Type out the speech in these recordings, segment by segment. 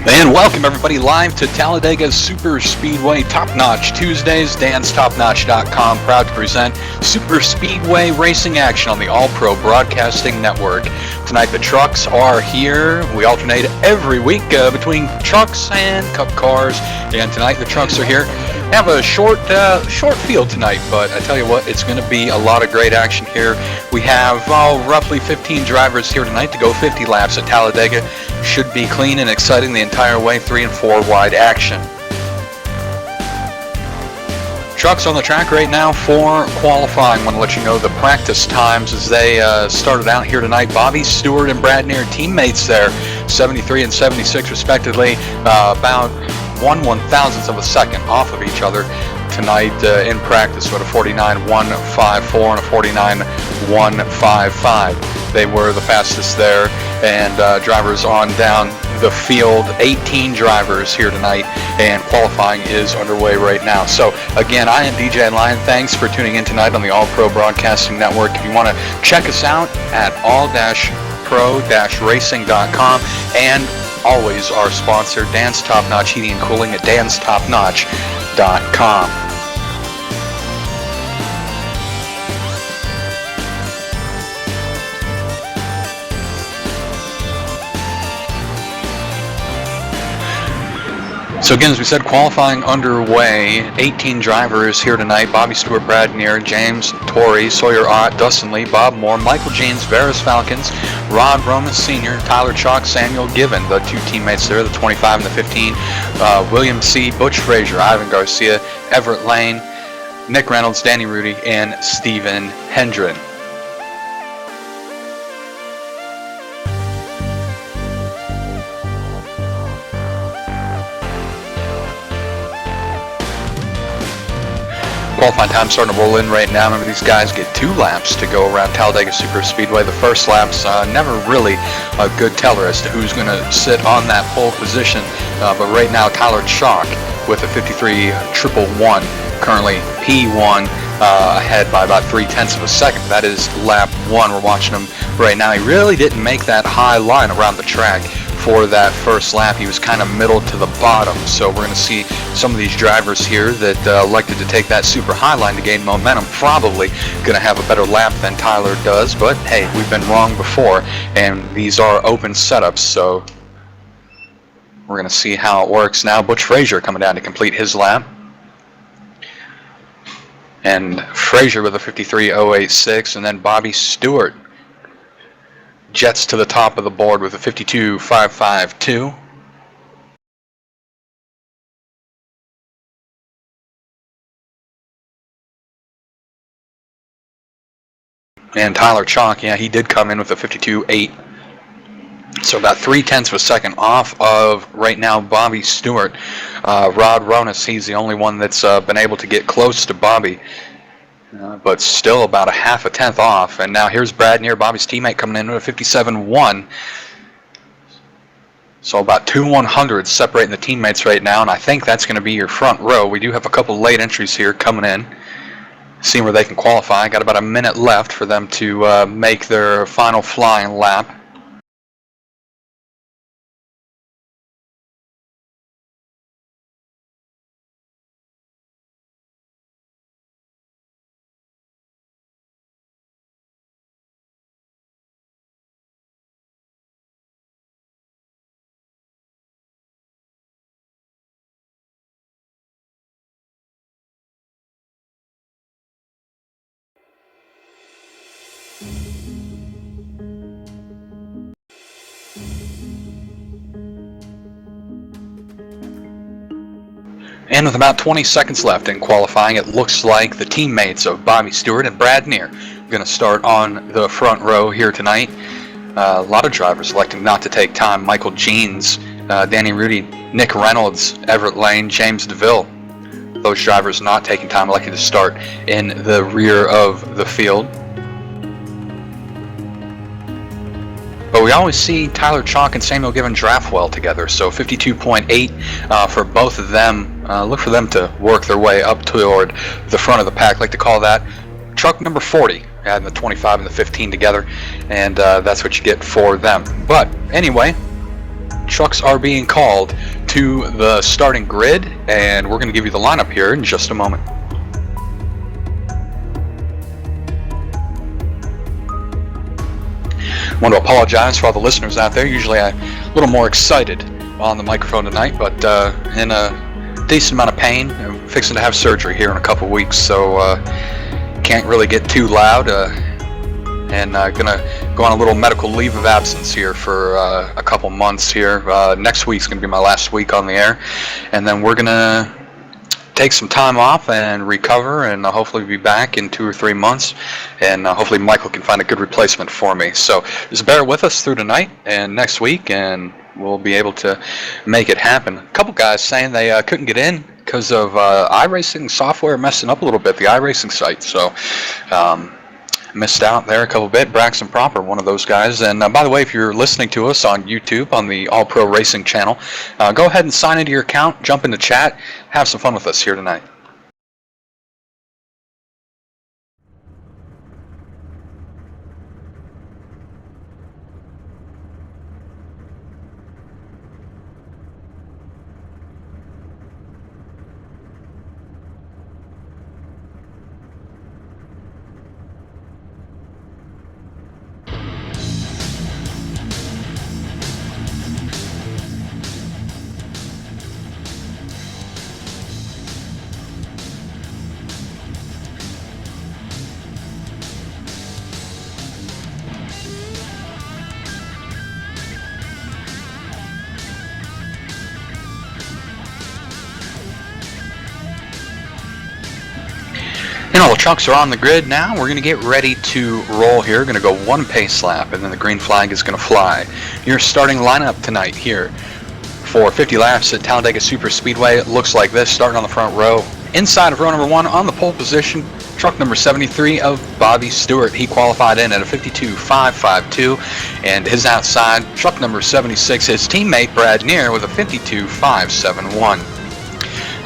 And welcome everybody live to Talladega Super Speedway Top Notch Tuesdays. DansTopNotch.com proud to present Super Speedway racing action on the All Pro Broadcasting Network. Tonight the trucks are here. We alternate every week between trucks and cup cars. And tonight the trucks are here. Have a short field tonight, but I tell you what, it's going to be a lot of great action here. We have roughly 15 drivers here tonight to go 50 laps at Talladega. Should be clean and exciting the entire way, 3 and 4 wide action. Trucks on the track right now for qualifying. I want to let you know the practice times as they started out here tonight. Bobby Stewart and Brad Neer, teammates there, 73 and 76 respectively, about 1/1000th of a second off of each other tonight in practice with a 49.154 and a 49.155. They were the fastest there, and drivers on down the field, 18 drivers here tonight, and qualifying is underway right now. So again, I am DJ Lion. Thanks for tuning in tonight on the All Pro Broadcasting Network. If you want to check us out at all-pro-racing.com, and always our sponsor, Dan's Top Notch Heating and Cooling at danstopnotch.com. So again, as we said, qualifying underway. 18 drivers here tonight. Bobby Stewart, Brad Neer, James Torrey, Sawyer Ott, Dustin Lee, Bob Moore, Michael Jeans, Veras Falcons, Rod Roman Sr., Tyler Chalk, Samuel Given, the two teammates there, the 25 and the 15, William C., Butch Frazier, Ivan Garcia, Everett Lane, Nick Reynolds, Danny Rudy, and Stephen Hendren. Qualifying time starting to roll in right now. Remember, these guys get 2 laps to go around Talladega Super Speedway. The first lap's never really a good teller as to who's going to sit on that pole position. But right now, Tyler Chalk with a 53.111, currently P1, ahead by about 0.3 of a second. That is lap 1. We're watching him right now. He really didn't make that high line around the track for that first lap. He was kind of middle to the bottom, so we're going to see some of these drivers here that elected to take that super high line to gain momentum probably going to have a better lap than Tyler does, but hey, we've been wrong before, and these are open setups, so we're going to see how it works now. Butch Frazier coming down to complete his lap, and Frazier with a 53.086, and then Bobby Stewart jets to the top of the board with a 52.552. And Tyler Chalk, yeah, he did come in with a 52.8. So about 0.3 of a second off of right now Bobby Stewart. Rod Ronas, he's the only one that's been able to get close to Bobby. But still about a 0.5 off. And now here's Brad Neer, Bobby's teammate, coming in with a 57.1. So about 2/100 separating the teammates right now, and I think that's going to be your front row. We do have a couple late entries here coming in, seeing where they can qualify. Got about a minute left for them to make their final flying lap. And with about 20 seconds left in qualifying, it looks like the teammates of Bobby Stewart and Brad Neer are going to start on the front row here tonight. A lot of drivers electing not to take time. Michael Jeans, Danny Rudy, Nick Reynolds, Everett Lane, James DeVille. Those drivers not taking time, elected to start in the rear of the field. But we always see Tyler Chalk and Samuel Given draft well together, so 52.8 for both of them. Look for them to work their way up toward the front of the pack. I like to call that truck number 40, adding the 25 and the 15 together, and that's what you get for them. But anyway, trucks are being called to the starting grid, and we're going to give you the lineup here in just a moment. I want to apologize for all the listeners out there. Usually I'm a little more excited on the microphone tonight, but in a decent amount of pain. I'm fixing to have surgery here in a couple weeks, so can't really get too loud, and gonna go on a little medical leave of absence here for a couple months here. Next week's gonna be my last week on the air, and then we're gonna take some time off and recover, and hopefully be back in 2 or 3 months, and hopefully Michael can find a good replacement for me. So just bear with us through tonight and next week, and we'll be able to make it happen. A couple guys saying they couldn't get in because of iRacing software messing up a little bit, the iRacing site. So missed out there a couple bit. Braxton Proper, one of those guys. And by the way, if you're listening to us on YouTube on the All Pro Racing channel, go ahead and sign into your account, jump into chat, have some fun with us here tonight. And all the trucks are on the grid now. We're going to get ready to roll here. Going to go one pace lap, and then the green flag is going to fly. Your starting lineup tonight here for 50 laps at Talladega Super Speedway. It looks like this, starting on the front row. Inside of row number 1 on the pole position, truck number 73 of Bobby Stewart. He qualified in at a 52.552, and his outside, truck number 76, his teammate Brad Neer with a 52.571.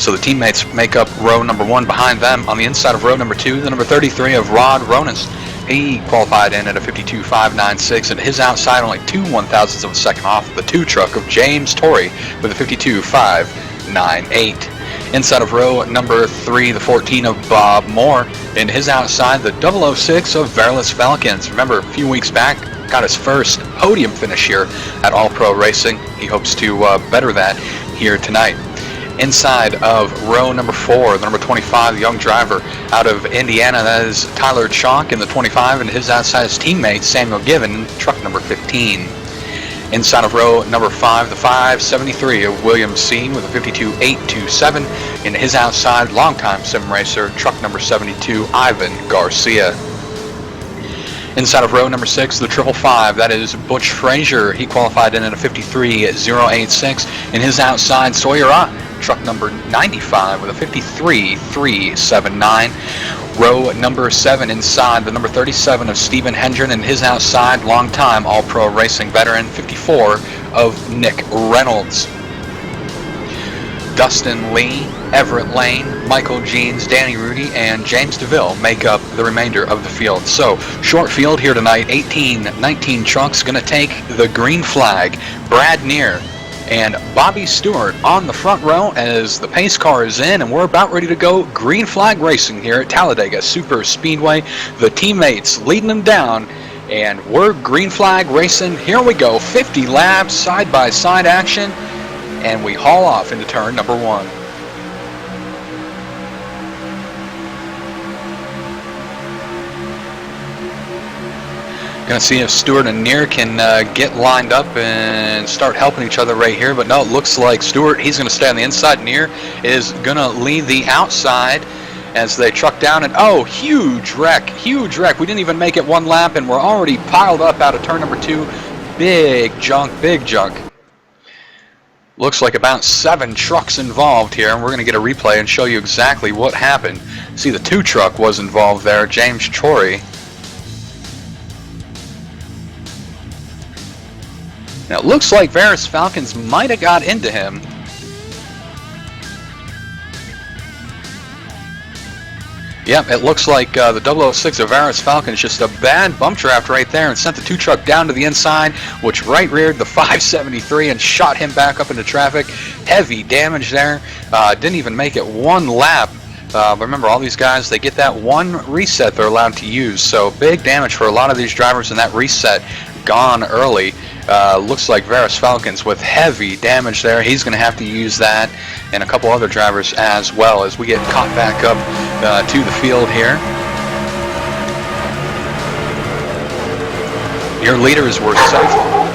So the teammates make up row number 1 behind them. On the inside of row number 2, the number 33 of Rod Ronas. He qualified in at a 52.596, and his outside only 2 1/1000ths of a second off the 2 truck of James Torrey with a 52.598. Inside of row number 3, the 14 of Bob Moore, and his outside the 006 of Verlis Falcons. Remember, a few weeks back, got his first podium finish here at All Pro Racing. He hopes to better that here tonight. Inside of row number 4, the number 25, the young driver out of Indiana, that is Tyler Chalk in the 25, and his outside his teammate Samuel Given, truck number 15. Inside of row number 5, the 573 of William C. with a 52.827, and his outside longtime sim racer, truck number 72, Ivan Garcia. Inside of row number 6, the 555, that is Butch Frazier. He qualified in at a 53.086, and his outside Sawyer Ott, truck number 95 with a 53.379. Row number 7 inside, the number 37 of Stephen Hendren, and his outside longtime All-Pro Racing veteran 54 of Nick Reynolds. Dustin Lee, Everett Lane, Michael Jeans, Danny Rudy, and James DeVille make up the remainder of the field. So, short field here tonight, 19 trucks going to take the green flag. Brad Neer and Bobby Stewart on the front row as the pace car is in, and we're about ready to go green flag racing here at Talladega Super Speedway. The teammates leading them down, and we're green flag racing. Here we go, 50 laps, side-by-side action, and we haul off into turn number 1. Gonna see if Stewart and Neer can get lined up and start helping each other right here, but no, it looks like Stewart, he's gonna stay on the inside. Neer is gonna lead the outside as they truck down, and oh, huge wreck. We didn't even make it 1 lap, and we're already piled up out of turn number 2. Big junk. Looks like about 7 trucks involved here, and we're going to get a replay and show you exactly what happened. See, the 2 truck was involved there, James Torrey. Now, it looks like Verlis Falcons might have got into him. Yep, it looks like the 006 Avaris Falcon is just a bad bump draft right there and sent the 2 truck down to the inside, which right reared the 573 and shot him back up into traffic. Heavy damage there. Didn't even make it one lap. Remember, all these guys, they get that one reset they're allowed to use, so big damage for a lot of these drivers, and that reset gone early. Looks like Avaris Falcons with heavy damage there. He's going to have to use that, and a couple other drivers as well, as we get caught back up to the field here. Your leaders were safe.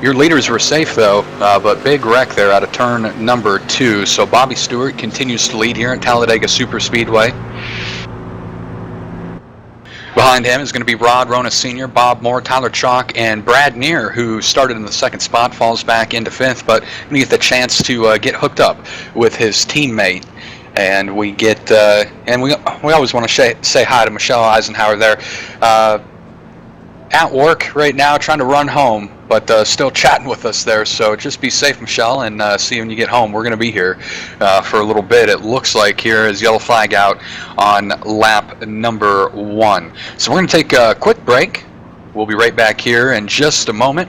Your leaders were safe though, but big wreck there out of turn number 2. So Bobby Stewart continues to lead here at Talladega Superspeedway. Behind him is going to be Rod Rona Sr., Bob Moore, Tyler Chalk, and Brad Neer, who started in the 2nd spot, falls back into 5th, but going to get the chance to get hooked up with his teammate. And we get, and we always want to say hi to Michelle Eisenhower there. At work right now, trying to run home, but still chatting with us there. So just be safe, Michelle, and see you when you get home. We're going to be here for a little bit. It looks like here is yellow flag out on lap number 1. So we're going to take a quick break. We'll be right back here in just a moment.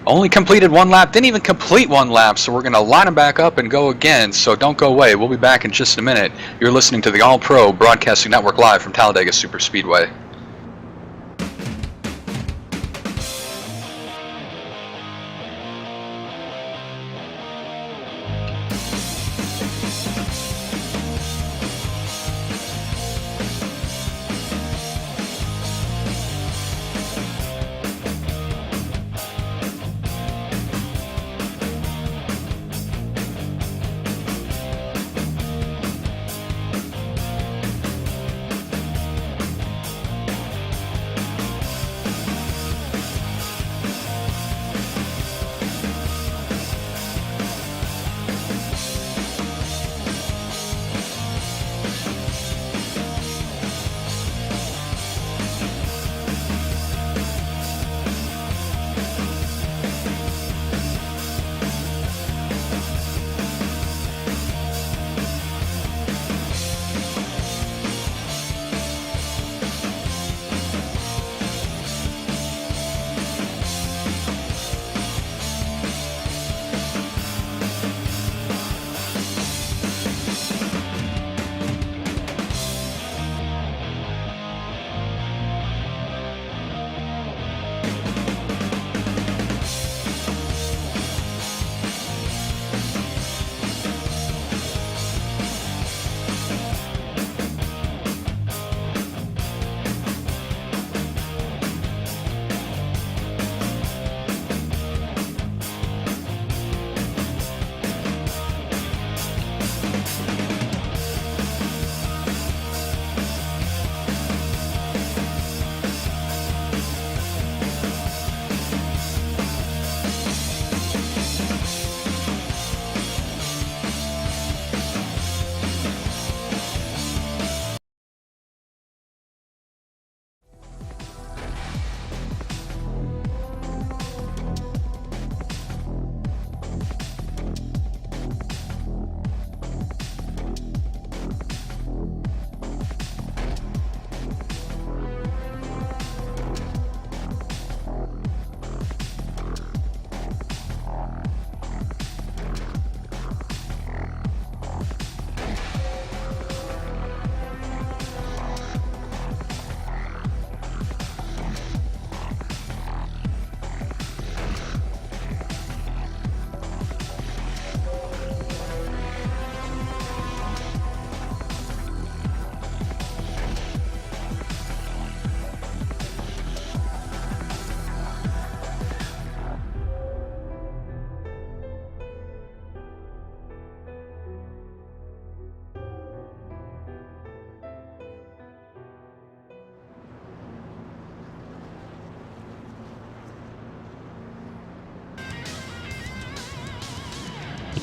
Only completed 1 lap, didn't even complete 1 lap, so we're going to line them back up and go again. So don't go away. We'll be back in just a minute. You're listening to the All Pro Broadcasting Network live from Talladega Superspeedway.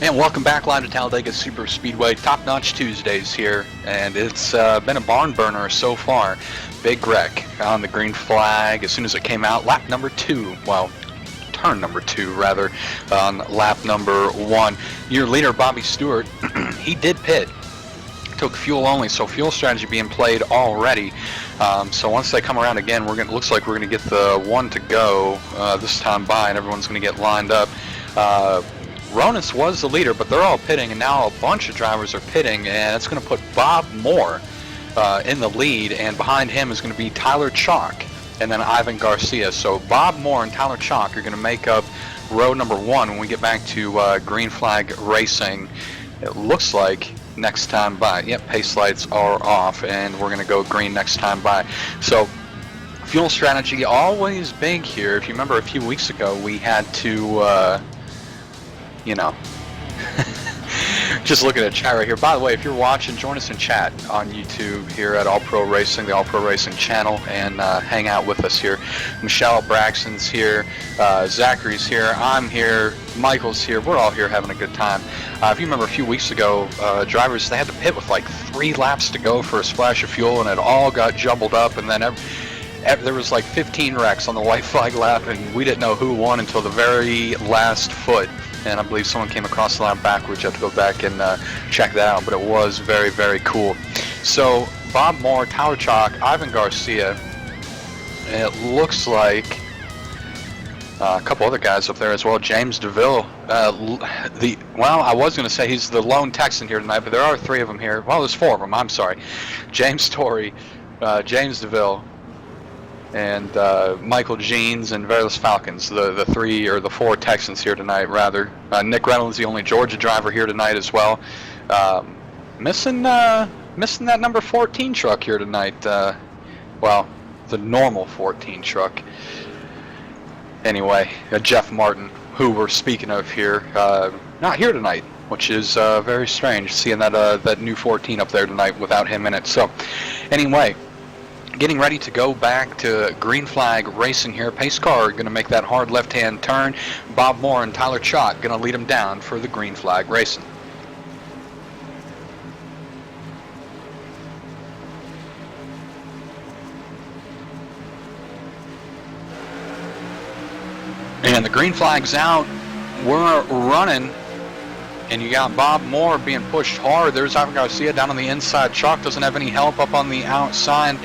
And welcome back live to Talladega Superspeedway. Top Notch Tuesdays here, and it's been a barn burner so far. Big wreck on the green flag as soon as it came out. Lap number 2, well, turn number 2 rather, on lap number 1. Your leader, Bobby Stewart, he did pit. Took fuel only, so fuel strategy being played already. So once they come around again, looks like we're gonna get the 1 to go this time by, and everyone's gonna get lined up. Ronis was the leader, but they're all pitting, and now a bunch of drivers are pitting, and it's gonna put Bob Moore in the lead, and behind him is gonna be Tyler Chalk and then Ivan Garcia. So Bob Moore and Tyler Chalk are gonna make up row number 1 when we get back to Green Flag Racing. It looks like next time by. Yep, pace lights are off, and we're going to go green next time by. So fuel strategy always big here. If you remember a few weeks ago, we had to, you know, just looking at chat right here. By the way, if you're watching, join us in chat on YouTube here at All Pro Racing, the All Pro Racing channel, and hang out with us here. Michelle Braxton's here, Zachary's here, I'm here, Michael's here. We're all here having a good time. If you remember a few weeks ago, drivers, they had to pit with like 3 laps to go for a splash of fuel, and it all got jumbled up, and then there was like 15 wrecks on the white flag lap, and we didn't know who won until the very last foot. And I believe someone came across the line backwards. You have to go back and check that out, but it was very, very cool. So Bob Moore, Tyler Chalk, Ivan Garcia, it looks like a couple other guys up there as well. James DeVille, well, I was going to say he's the lone Texan here tonight, but there are 3 of them here. Well, there's 4 of them, I'm sorry. James Torrey, James DeVille, and Michael Jeans and Verilus Falcons, the 3 or the 4 Texans here tonight, rather. Nick Reynolds, the only Georgia driver here tonight as well. Missing that number 14 truck here tonight. Well, the normal 14 truck. Anyway, Jeff Martin, who we're speaking of here, not here tonight, which is very strange, seeing that new 14 up there tonight without him in it. So, anyway, getting ready to go back to Green Flag Racing here. Pace car going to make that hard left-hand turn. Bob Moore and Tyler Chalk going to lead them down for the Green Flag Racing. And the green flag's out. We're running. And you got Bob Moore being pushed hard. There's Ivan Garcia down on the inside. Chalk doesn't have any help up on the outside.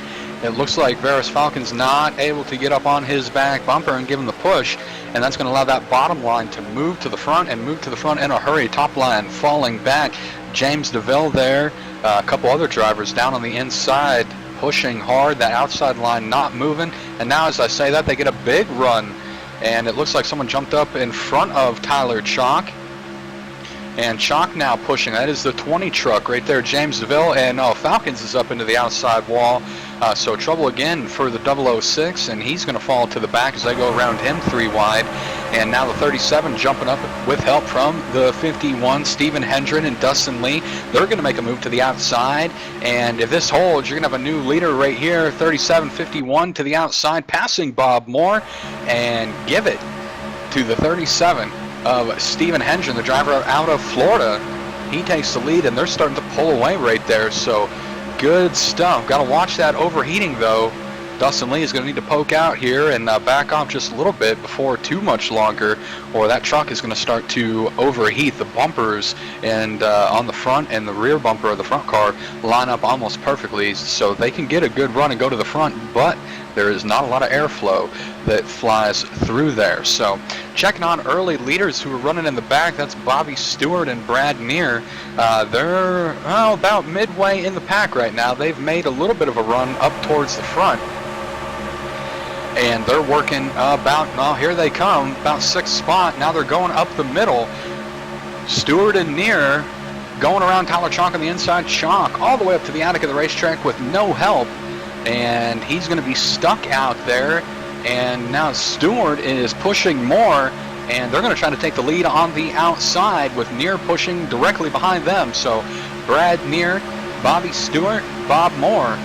It looks like Verilus Falcon's not able to get up on his back bumper and give him the push, and that's going to allow that bottom line to move to the front and move to the front in a hurry. Top line falling back. James DeVille there, a couple other drivers down on the inside pushing hard. That outside line not moving, and now as I say that, they get a big run, and it looks like someone jumped up in front of Tyler Chalk. And Chalk now pushing. That is the 20 truck right there, James DeVille. And Falcons is up into the outside wall. So trouble again for the 006, and he's going to fall to the back as they go around him 3 wide. And now the 37 jumping up with help from the 51, Stephen Hendren and Dustin Lee. They're going to make a move to the outside. And if this holds, you're going to have a new leader right here, 37-51 to the outside, passing Bob Moore, and give it to the 37. Of Stephen Hendren, the driver out of Florida. He takes the lead, and they're starting to pull away right there, so good stuff. Got to watch that overheating, though. Dustin Lee is going to need to poke out here and back off just a little bit before too much longer, or that truck is going to start to overheat. The bumpers and on the front and the rear bumper of the front car line up almost perfectly, so they can get a good run and go to the front, but there is not a lot of airflow that flies through there. So checking on early leaders who are running in the back, that's Bobby Stewart and Brad Neer. They're about midway in the pack right now. They've made a little bit of a run up towards the front. And they're working here they come, about 6th spot. Now they're going up the middle. Stewart and Neer going around Tyler Chalk on the inside. Chalk all the way up to the attic of the racetrack with no help. And he's going to be stuck out there. And now Stewart is pushing more, and they're going to try to take the lead on the outside with Neer pushing directly behind them. So Brad Neer, Bobby Stewart, Bob Moore.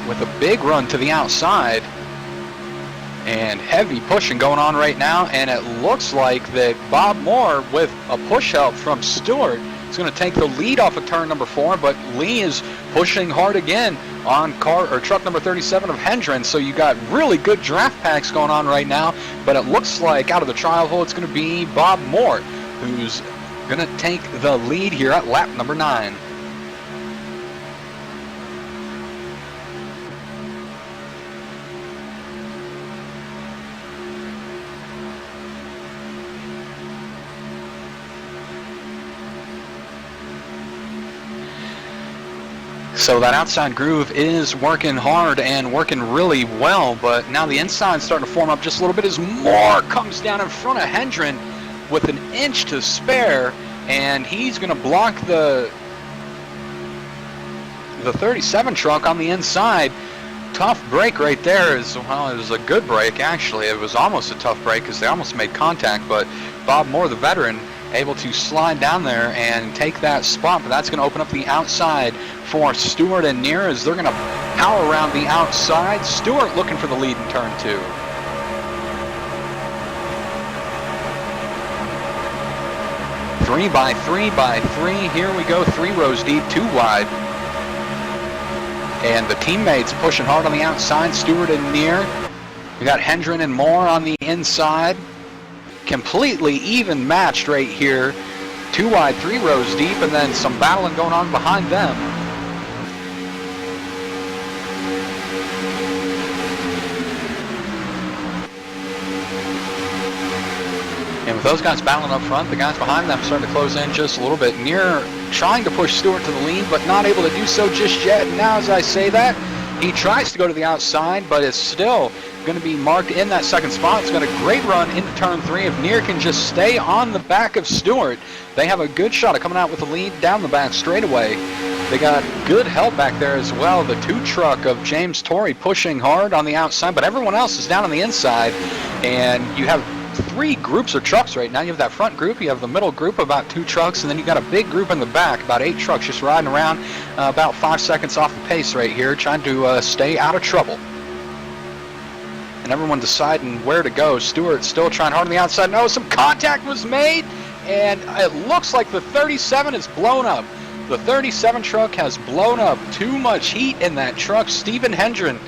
With a big run to the outside. And heavy pushing going on right now, and it looks like that Bob Moore, with a push help from Stewart, is is going to take the lead off of turn number 4, but Lee is pushing hard again on truck number 37 of Hendren. So you got really good draft packs going on right now, but it looks like out of the trial hole it's going to be Bob Moore who's going to take the lead here at lap number 9. So that outside groove is working hard and working really well, but now the inside's starting to form up just a little bit as Moore comes down in front of Hendren with an inch to spare, and he's going to block the 37 truck on the inside. Tough break right there. Well, it was a good break, actually. It was almost a tough break because they almost made contact, but Bob Moore, the veteran, able to slide down there and take that spot, but that's going to open up the outside for Stewart and Neer as they're going to power around the outside. Stewart looking for the lead in turn 2. Three by three. Here we go, 3 rows deep, 2 wide. And the teammates pushing hard on the outside, Stewart and Neer. We got Hendren and Moore on the inside. Completely even matched right here. 2 wide, 3 rows deep, and then some battling going on behind them. And with those guys battling up front, the guys behind them starting to close in just a little bit. Neer trying to push Stewart to the lead, but not able to do so just yet. And now as I say that, he tries to go to the outside, but it's still going to be marked in that second spot. It's got a great run into turn 3. If Neer can just stay on the back of Stewart, they have a good shot at coming out with the lead down the back straightaway. They got good help back there as well. The 2 truck of James Torrey pushing hard on the outside, but everyone else is down on the inside. And you have 3 groups of trucks right now. You have that front group, you have the middle group, about 2 trucks, and then you got a big group in the back, about 8 trucks just riding around, about 5 seconds off the pace right here, trying to stay out of trouble. And everyone deciding where to go. Stewart still trying hard on the outside. No, some contact was made, and it looks like the 37 is blown up. The 37 truck has blown up. Too much heat in that truck. Stephen Hendren.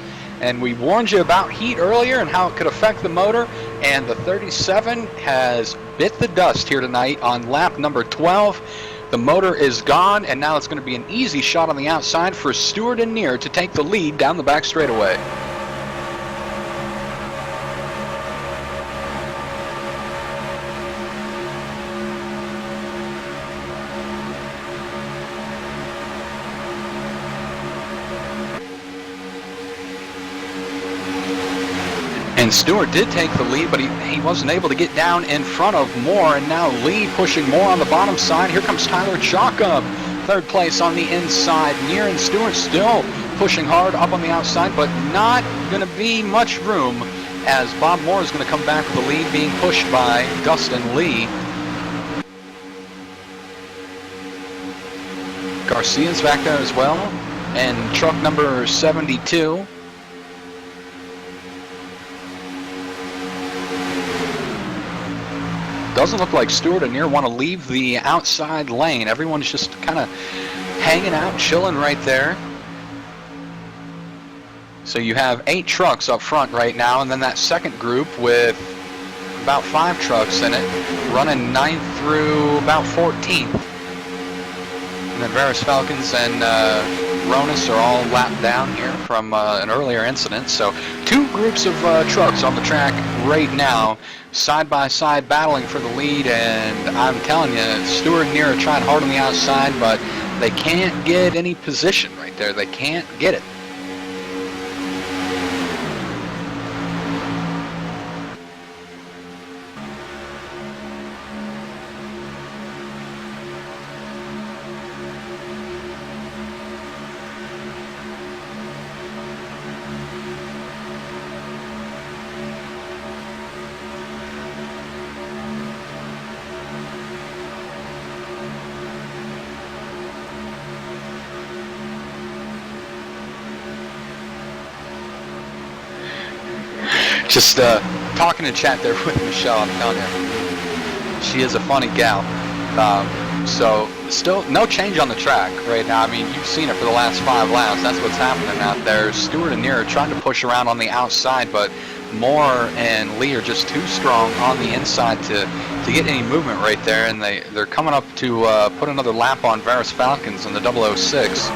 And we warned you about heat earlier and how it could affect the motor. And the 37 has bit the dust here tonight on lap number 12. The motor is gone, and now it's going to be an easy shot on the outside for Stewart and Neer to take the lead down the back straightaway. And Stewart did take the lead, but he wasn't able to get down in front of Moore, and now Lee pushing Moore on the bottom side. Here comes Tyler Chalkup, 3rd place on the inside. Neer and Stewart still pushing hard up on the outside, but not going to be much room as Bob Moore is going to come back with the lead, being pushed by Dustin Lee. Garcia's back there as well, and truck number 72. Doesn't look like Stewart and Neer want to leave the outside lane. Everyone's just kind of hanging out, chilling right there. So you have 8 trucks up front right now, and then that second group with about 5 trucks in it, running 9th through about 14th. And then Veris Falcons and Ronis are all lapped down here from an earlier incident. So 2 groups of trucks on the track right now, side by side, battling for the lead. And I'm telling you, Stewart and Neer are trying hard on the outside, but they can't get any position right there. They can't get it. Just talking in chat there with Michelle, I'm telling you, she is a funny gal. So still no change on the track right now. I mean, you've seen it for the last 5 laps. That's what's happening out there. Stewart and Neer are trying to push around on the outside, but Moore and Lee are just too strong on the inside to get any movement right there, and they're coming up to put another lap on Varus Falcons in the 006.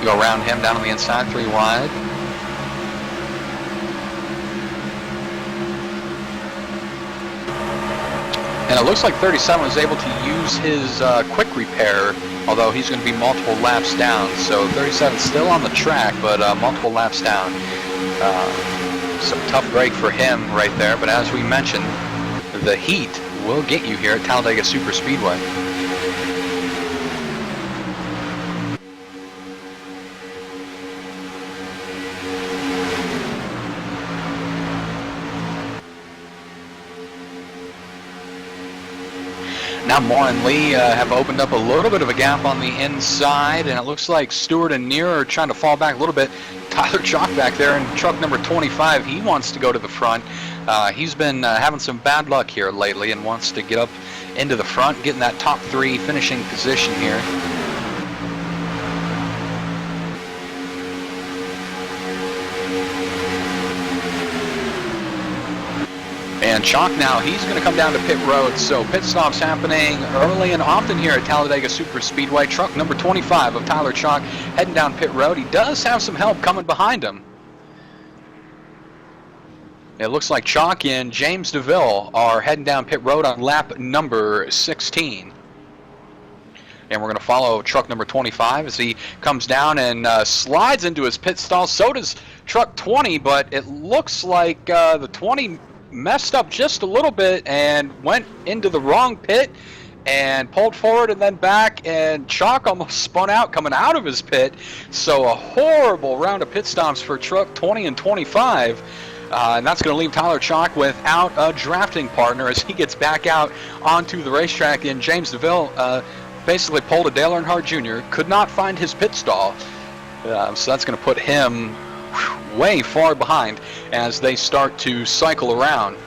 Go around him down on the inside, 3 wide. And it looks like 37 was able to use his quick repair, although he's going to be multiple laps down. So 37 still on the track, but multiple laps down. Some tough break for him right there, but as we mentioned, the heat will get you here at Talladega Superspeedway. Now Moore and Lee have opened up a little bit of a gap on the inside, and it looks like Stewart and Neer are trying to fall back a little bit. Tyler Chalk back there in truck number 25, he wants to go to the front. He's been having some bad luck here lately and wants to get up into the front, getting that top 3 finishing position here. And Chalk now, he's going to come down to pit road, so pit stops happening early and often here at Talladega Superspeedway. Truck number 25 of Tyler Chalk heading down pit road. He does have some help coming behind him. It looks like Chalk and James DeVille are heading down pit road on lap number 16. And we're going to follow truck number 25 as he comes down and slides into his pit stall. So does truck 20, but it looks like the 20 messed up just a little bit and went into the wrong pit and pulled forward and then back, and Chalk almost spun out coming out of his pit. So a horrible round of pit stops for truck 20 and 25. And that's going to leave Tyler Chalk without a drafting partner as he gets back out onto the racetrack. And James DeVille basically pulled a Dale Earnhardt Jr., could not find his pit stall. So that's going to put him way far behind as they start to cycle around.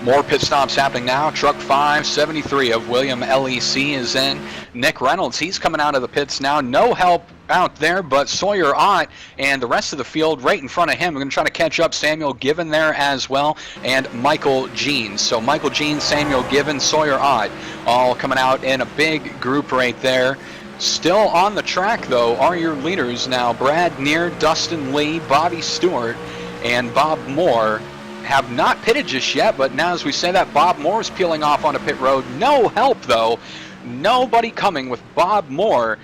More pit stops happening now. Truck 573 of William LEC is in. Nick Reynolds, he's coming out of the pits now. No help out there, but Sawyer Ott and the rest of the field right in front of him. We're going to try to catch up. Samuel Given there as well, and Michael Jeans. So Michael Jeans, Samuel Given, Sawyer Ott, all coming out in a big group right there. Still on the track, though, are your leaders now. Brad Neer, Dustin Lee, Bobby Stewart, and Bob Moore have not pitted just yet, but now as we say that, Bob Moore is peeling off onto pit road. No help, though. Nobody coming with Bob Moore.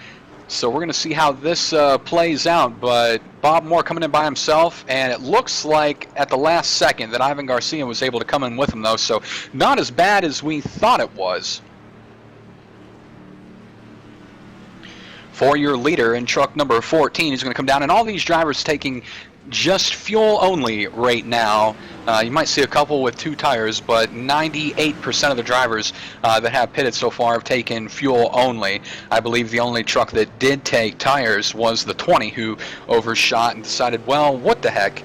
So we're going to see how this plays out, but Bob Moore coming in by himself, and it looks like at the last second that Ivan Garcia was able to come in with him, though, so not as bad as we thought it was. For your leader in truck number 14, he's going to come down, and all these drivers taking just fuel only right now. You might see a couple with 2 tires, but 98% of the drivers that have pitted so far have taken fuel only. I believe the only truck that did take tires was the 20, who overshot and decided, well, what the heck,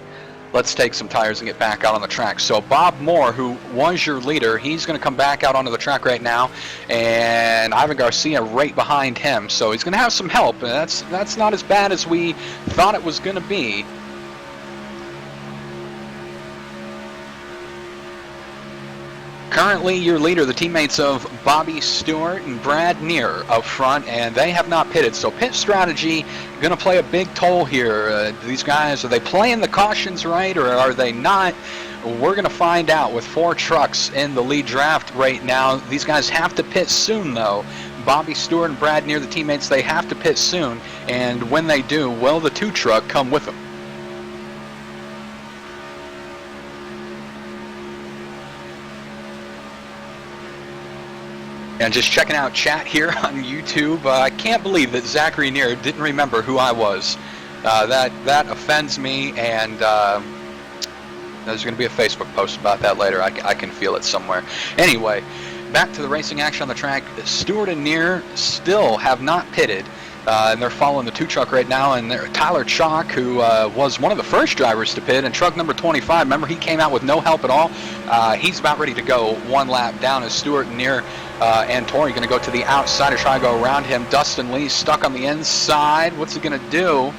let's take some tires and get back out on the track. So Bob Moore, who was your leader, he's going to come back out onto the track right now, and Ivan Garcia right behind him. So he's going to have some help, and that's not as bad as we thought it was going to be. Currently, your leader, the teammates of Bobby Stewart and Brad Neer up front, and they have not pitted. So pit strategy going to play a big toll here. These guys, are they playing the cautions right, or are they not? We're going to find out with 4 trucks in the lead draft right now. These guys have to pit soon, though. Bobby Stewart and Brad Neer, the teammates, they have to pit soon. And when they do, will the 2 truck come with them? And just checking out chat here on YouTube, I can't believe that Zachary Neer didn't remember who I was. That offends me, and there's going to be a Facebook post about that later. I can feel it somewhere. Anyway, back to the racing action on the track. Stewart and Neer still have not pitted. And they're following the 2 truck right now, and Tyler Chalk, who was one of the first drivers to pit, and truck number 25, remember he came out with no help at all. He's about ready to go 1 lap down as Stewart and Neer and Tori going to go to the outside to try to go around him. Dustin Lee stuck on the inside. What's he going to do?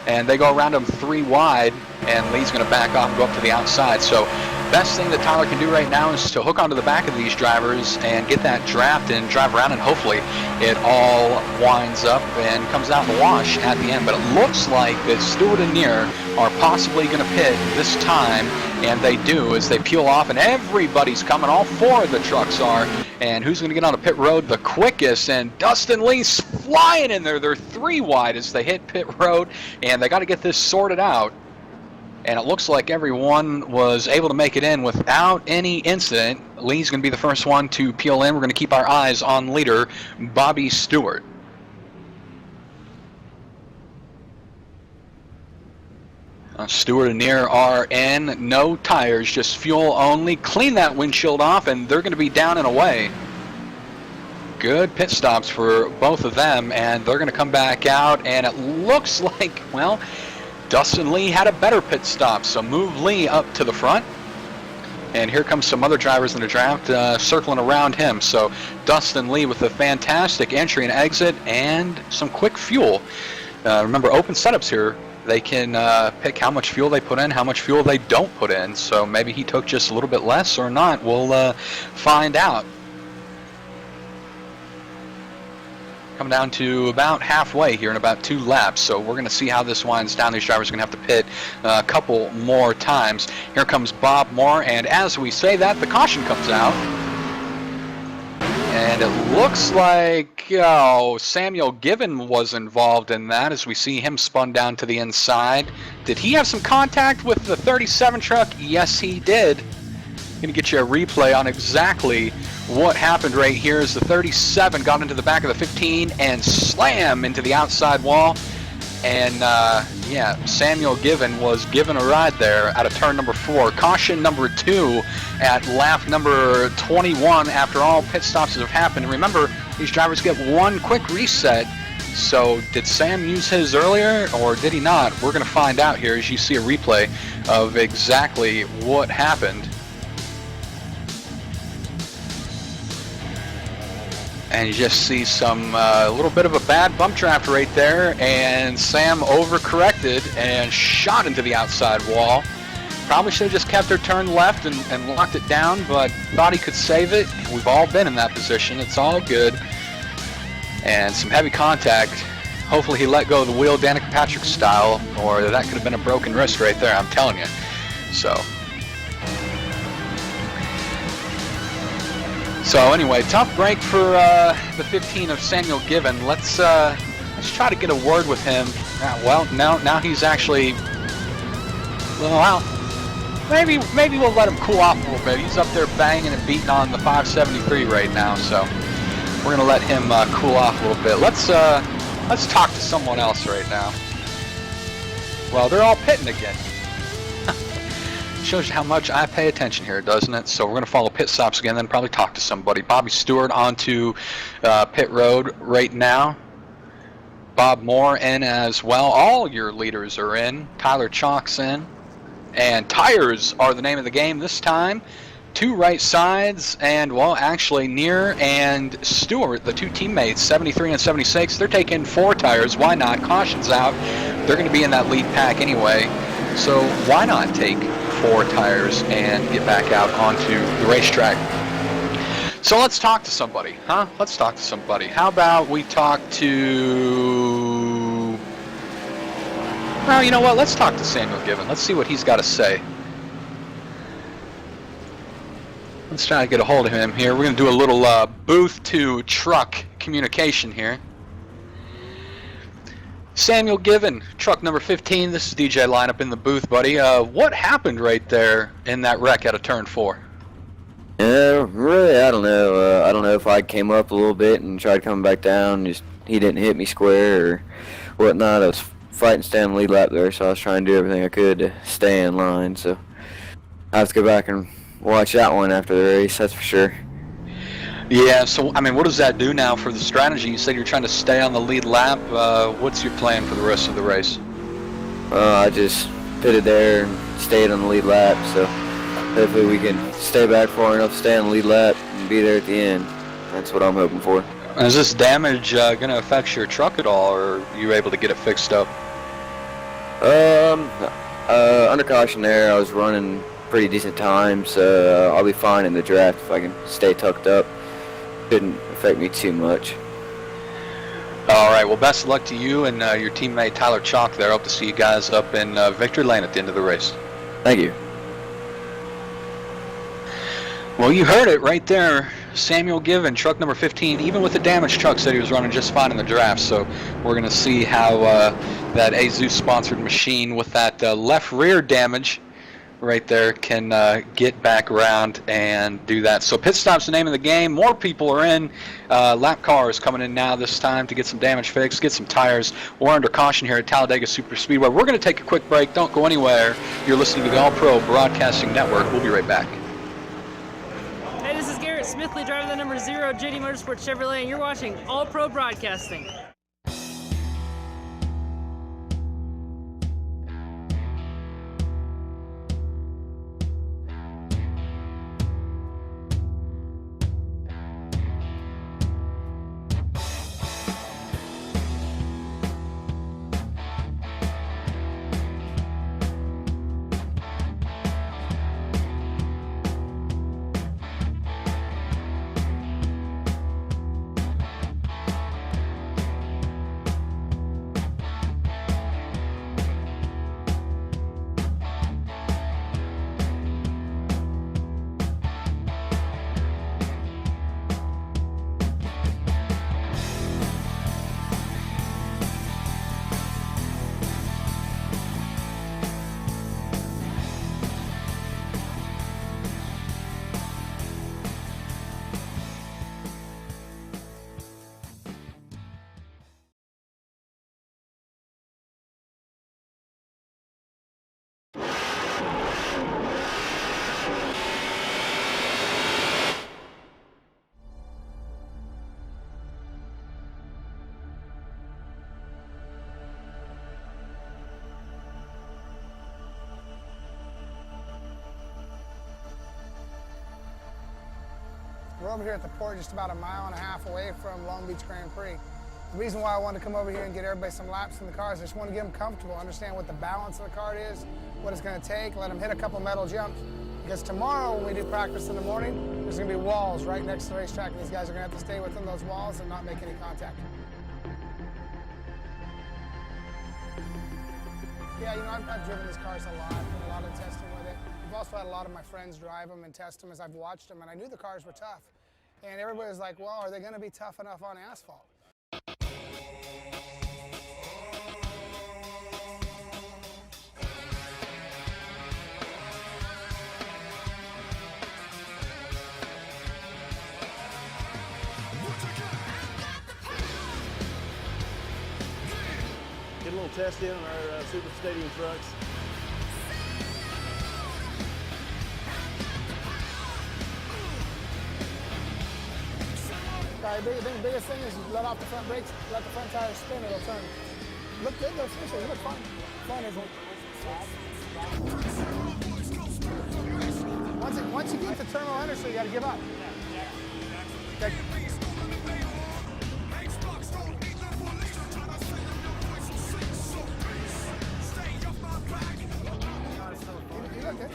And they go around him 3 wide, and Lee's going to back off and go up to the outside. So best thing that Tyler can do right now is to hook onto the back of these drivers and get that draft and drive around, and hopefully it all winds up and comes out in the wash at the end. But it looks like that Stewart and Neer are possibly going to pit this time, and they do as they peel off, and everybody's coming. All 4 of the trucks are. And who's going to get on the pit road the quickest? And Dustin Lee's flying in there. They're 3 wide as they hit pit road, and they got to get this sorted out. And it looks like everyone was able to make it in without any incident. Lee's going to be the first one to peel in. We're going to keep our eyes on leader Bobby Stewart. Stewart and Neer are in. No tires, just fuel only. Clean that windshield off, and they're going to be down and away. Good pit stops for both of them, and they're going to come back out. And it looks like, well, Dustin Lee had a better pit stop, so move Lee up to the front. And here comes some other drivers in the draft circling around him. So Dustin Lee with a fantastic entry and exit and some quick fuel. Remember, open setups here. They can pick how much fuel they put in, how much fuel they don't put in. So maybe he took just a little bit less or not. We'll find out. Come down to about halfway here in about 2 laps, so we're going to see how this winds down. These drivers are going to have to pit a couple more times. Here comes Bob Moore, and as we say that, the caution comes out. And it looks like Samuel Given was involved in that as we see him spun down to the inside. Did he have some contact with the 37 truck? Yes, he did. Going to get you a replay on exactly what happened right here as the 37 got into the back of the 15 and slam into the outside wall. And yeah, Samuel Given was given a ride there out of turn number 4. Caution number 2 at lap number 21 after all pit stops have happened. And remember, these drivers get 1 quick reset. So did Sam use his earlier or did he not? We're going to find out here as you see a replay of exactly what happened. And you just see some little bit of a bad bump draft right there, and Sam overcorrected and shot into the outside wall. Probably should have just kept her turned left and locked it down, but thought he could save it. We've all been in that position. It's all good. And some heavy contact. Hopefully he let go of the wheel Danica Patrick style, or that could have been a broken wrist right there, I'm telling you. So anyway, tough break for the 15 of Samuel Given. Let's try to get a word with him. Well, now he's actually, well, maybe we'll let him cool off a little bit. He's up there banging and beating on the 573 right now, so we're gonna let him cool off a little bit. Let's talk to someone else right now. Well, they're all pitting again. Shows you how much I pay attention here, doesn't it? So we're going to follow pit stops again, then probably talk to somebody. Bobby Stewart onto pit road right now. Bob Moore in as well. All your leaders are in. Tyler Chalk's in. And tires are the name of the game this time. 2 right sides, and well, actually Neer and Stewart, the 2 teammates, 73 and 76, they're taking 4 tires. Why not? Caution's out. They're going to be in that lead pack anyway. So why not take 4 tires and get back out onto the racetrack? So let's talk to somebody, huh? Let's talk to somebody. How about we talk to... Well, you know what? Let's talk to Samuel Given. Let's see what he's got to say. Let's try to get a hold of him here. We're going to do a little booth to truck communication here. Samuel Given, truck number 15. This is DJ lineup in the booth, buddy. What happened right there in that wreck out of turn 4? Really, I don't know. I don't know if I came up a little bit and tried coming back down. Just he didn't hit me square or whatnot. I was fighting to stay on the lead lap there, so I was trying to do everything I could to stay in line. So I have to go back and watch that one after the race. That's for sure. Yeah, so I mean, what does that do now for the strategy? You said you're trying to stay on the lead lap. What's your plan for the rest of the race? I just pitted there and stayed on the lead lap, so hopefully we can stay back far enough, stay on the lead lap, and be there at the end. That's what I'm hoping for. Is this damage going to affect your truck at all, or are you able to get it fixed up? Under caution there, I was running pretty decent times, so I'll be fine in the draft if I can stay tucked up. Shouldn't affect me too much. All right, well, best of luck to you and your teammate Tyler Chalk there. Hope to see you guys up in victory lane at the end of the race. Thank you. Well, you heard it right there. Samuel Given, truck number 15, even with the damaged truck, said he was running just fine in the draft. So we're going to see how that Azus-sponsored machine with that left rear damage right there can get back around and do that. So pit stop's the name of the game. More people are in. Lap cars coming in now this time to get some damage fixed, get some tires. We're under caution here at Talladega Superspeedway. We're going to take a quick break. Don't go anywhere. You're listening to the All Pro Broadcasting Network. We'll be right back. Hey, this is Garrett Smithley, driving the number 0 JD Motorsports Chevrolet, and you're watching All Pro Broadcasting. We're over here at the port just about a mile and a half away from Long Beach Grand Prix. The reason why I wanted to come over here and get everybody some laps in the cars, I just want to get them comfortable, understand what the balance of the car is, what it's going to take, let them hit a couple metal jumps. Because tomorrow when we do practice in the morning, there's going to be walls right next to the racetrack, and these guys are going to have to stay within those walls and not make any contact. Yeah, you know, I've driven these cars a lot of testing with it. I've also had a lot of my friends drive them and test them as I've watched them, and I knew the cars were tough. And everybody was like, well, are they going to be tough enough on asphalt? Get a little test in on our Super Stadium trucks. The biggest thing is you let off the front brakes, let the front tires spin, it'll turn. Look good though, seriously, you look fun. Fun isn't it? Once you get to terminal understeer, you gotta give up. Okay. You look good.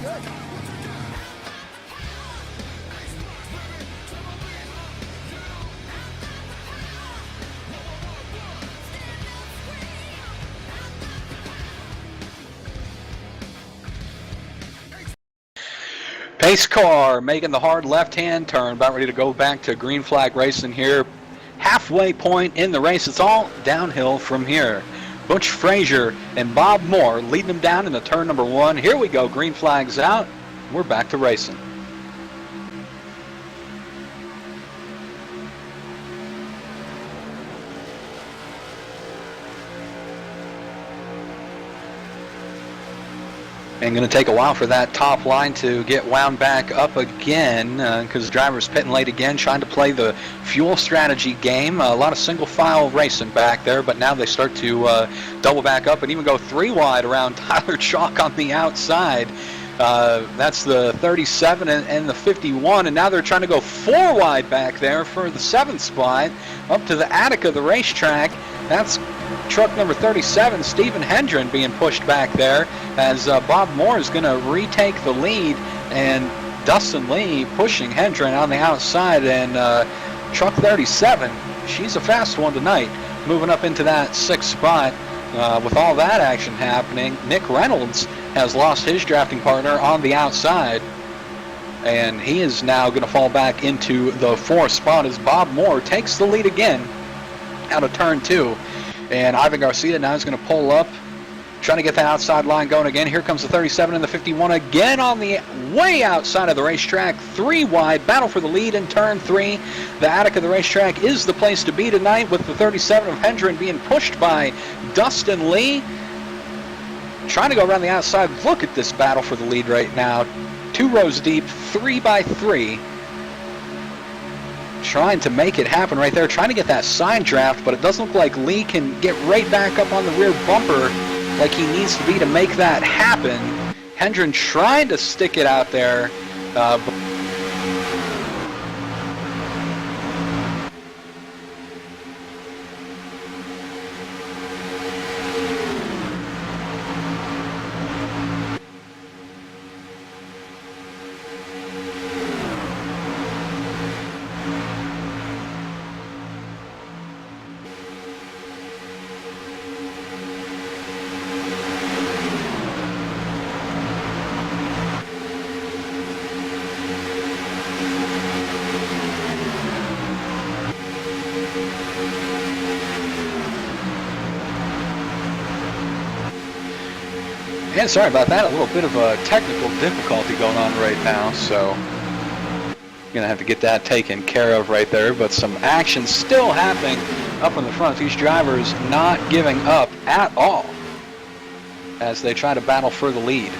Good. Pace car making the hard left-hand turn, about ready to go back to green flag racing here. Halfway point in the race. It's all downhill from here. Butch Frazier and Bob Moore leading them down into turn number 1. Here we go, green flag's out. We're back to racing. And going to take a while for that top line to get wound back up again because the driver's pitting late again, trying to play the fuel strategy game. A lot of single file racing back there, but now they start to double back up and even go 3 wide around Tyler Chalk on the outside. That's the 37 and the 51, and now they're trying to go 4 wide back there for the 7th spot up to the attic of the racetrack. That's truck number 37, Stephen Hendren, being pushed back there as Bob Moore is going to retake the lead, and Dustin Lee pushing Hendren on the outside, and truck 37, she's a fast one tonight, moving up into that 6th spot. With all that action happening, Nick Reynolds has lost his drafting partner on the outside, and he is now going to fall back into the 4th spot as Bob Moore takes the lead again out of turn 2. And Ivan Garcia now is going to pull up, trying to get the outside line going again. Here comes the 37 and the 51 again on the way outside of the racetrack. 3 wide, battle for the lead in turn 3. The attic of the racetrack is the place to be tonight, with the 37 of Hendren being pushed by Dustin Lee. Trying to go around the outside. Look at this battle for the lead right now. 2 rows deep, 3 by 3. Trying to make it happen right there, trying to get that side draft, but it doesn't look like Lee can get right back up on the rear bumper like he needs to be to make that happen. Hendren trying to stick it out there, and sorry about that, a little bit of a technical difficulty going on right now, so gonna have to get that taken care of right there, but some action still happening up in the front. These drivers not giving up at all as they try to battle for the lead.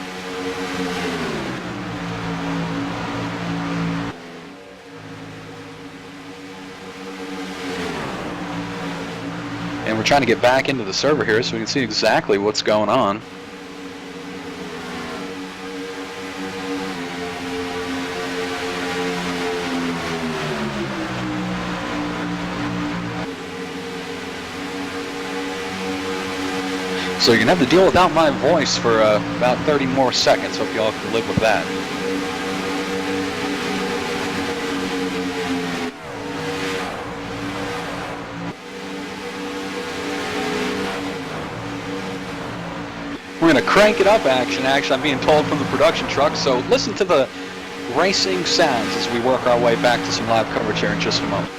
And we're trying to get back into the server here so we can see exactly what's going on. So you're going to have to deal without my voice for about 30 more seconds. Hope you all can live with that. We're going to crank it up, action, I'm being told from the production truck. So listen to the racing sounds as we work our way back to some live coverage here in just a moment.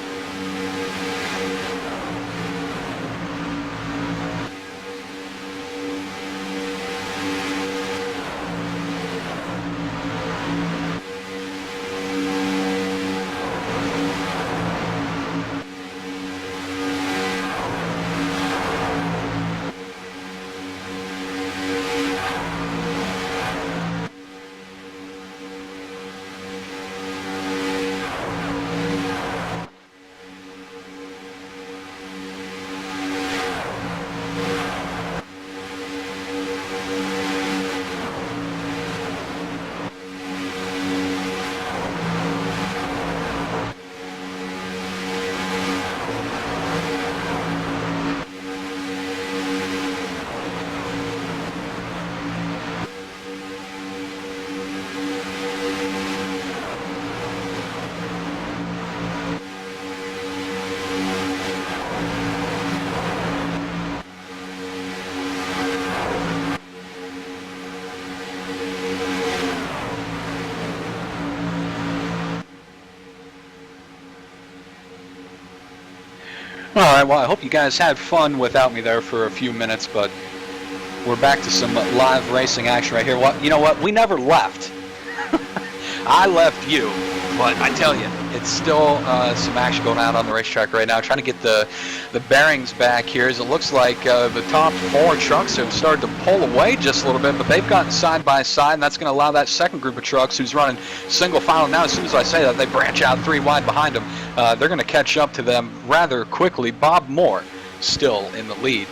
Alright, well, I hope you guys had fun without me there for a few minutes, but we're back to some live racing action right here. Well, you know what? We never left. I left you. But I tell you, it's still some action going on the racetrack right now. Trying to get the bearings back here, as it looks like the top 4 trucks have started to pull away just a little bit, but they've gotten side by side, and that's going to allow that second group of trucks who's running single file now. As soon as I say that, they branch out 3 wide behind them. They're going to catch up to them rather quickly. Bob Moore still in the lead.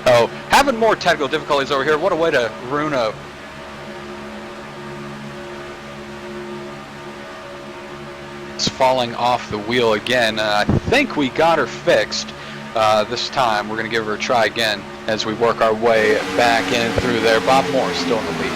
Oh, having more technical difficulties over here. What a way to ruin a... It's falling off the wheel again. I think we got her fixed this time. We're going to give her a try again as we work our way back in through there. Bob Moore still in the lead.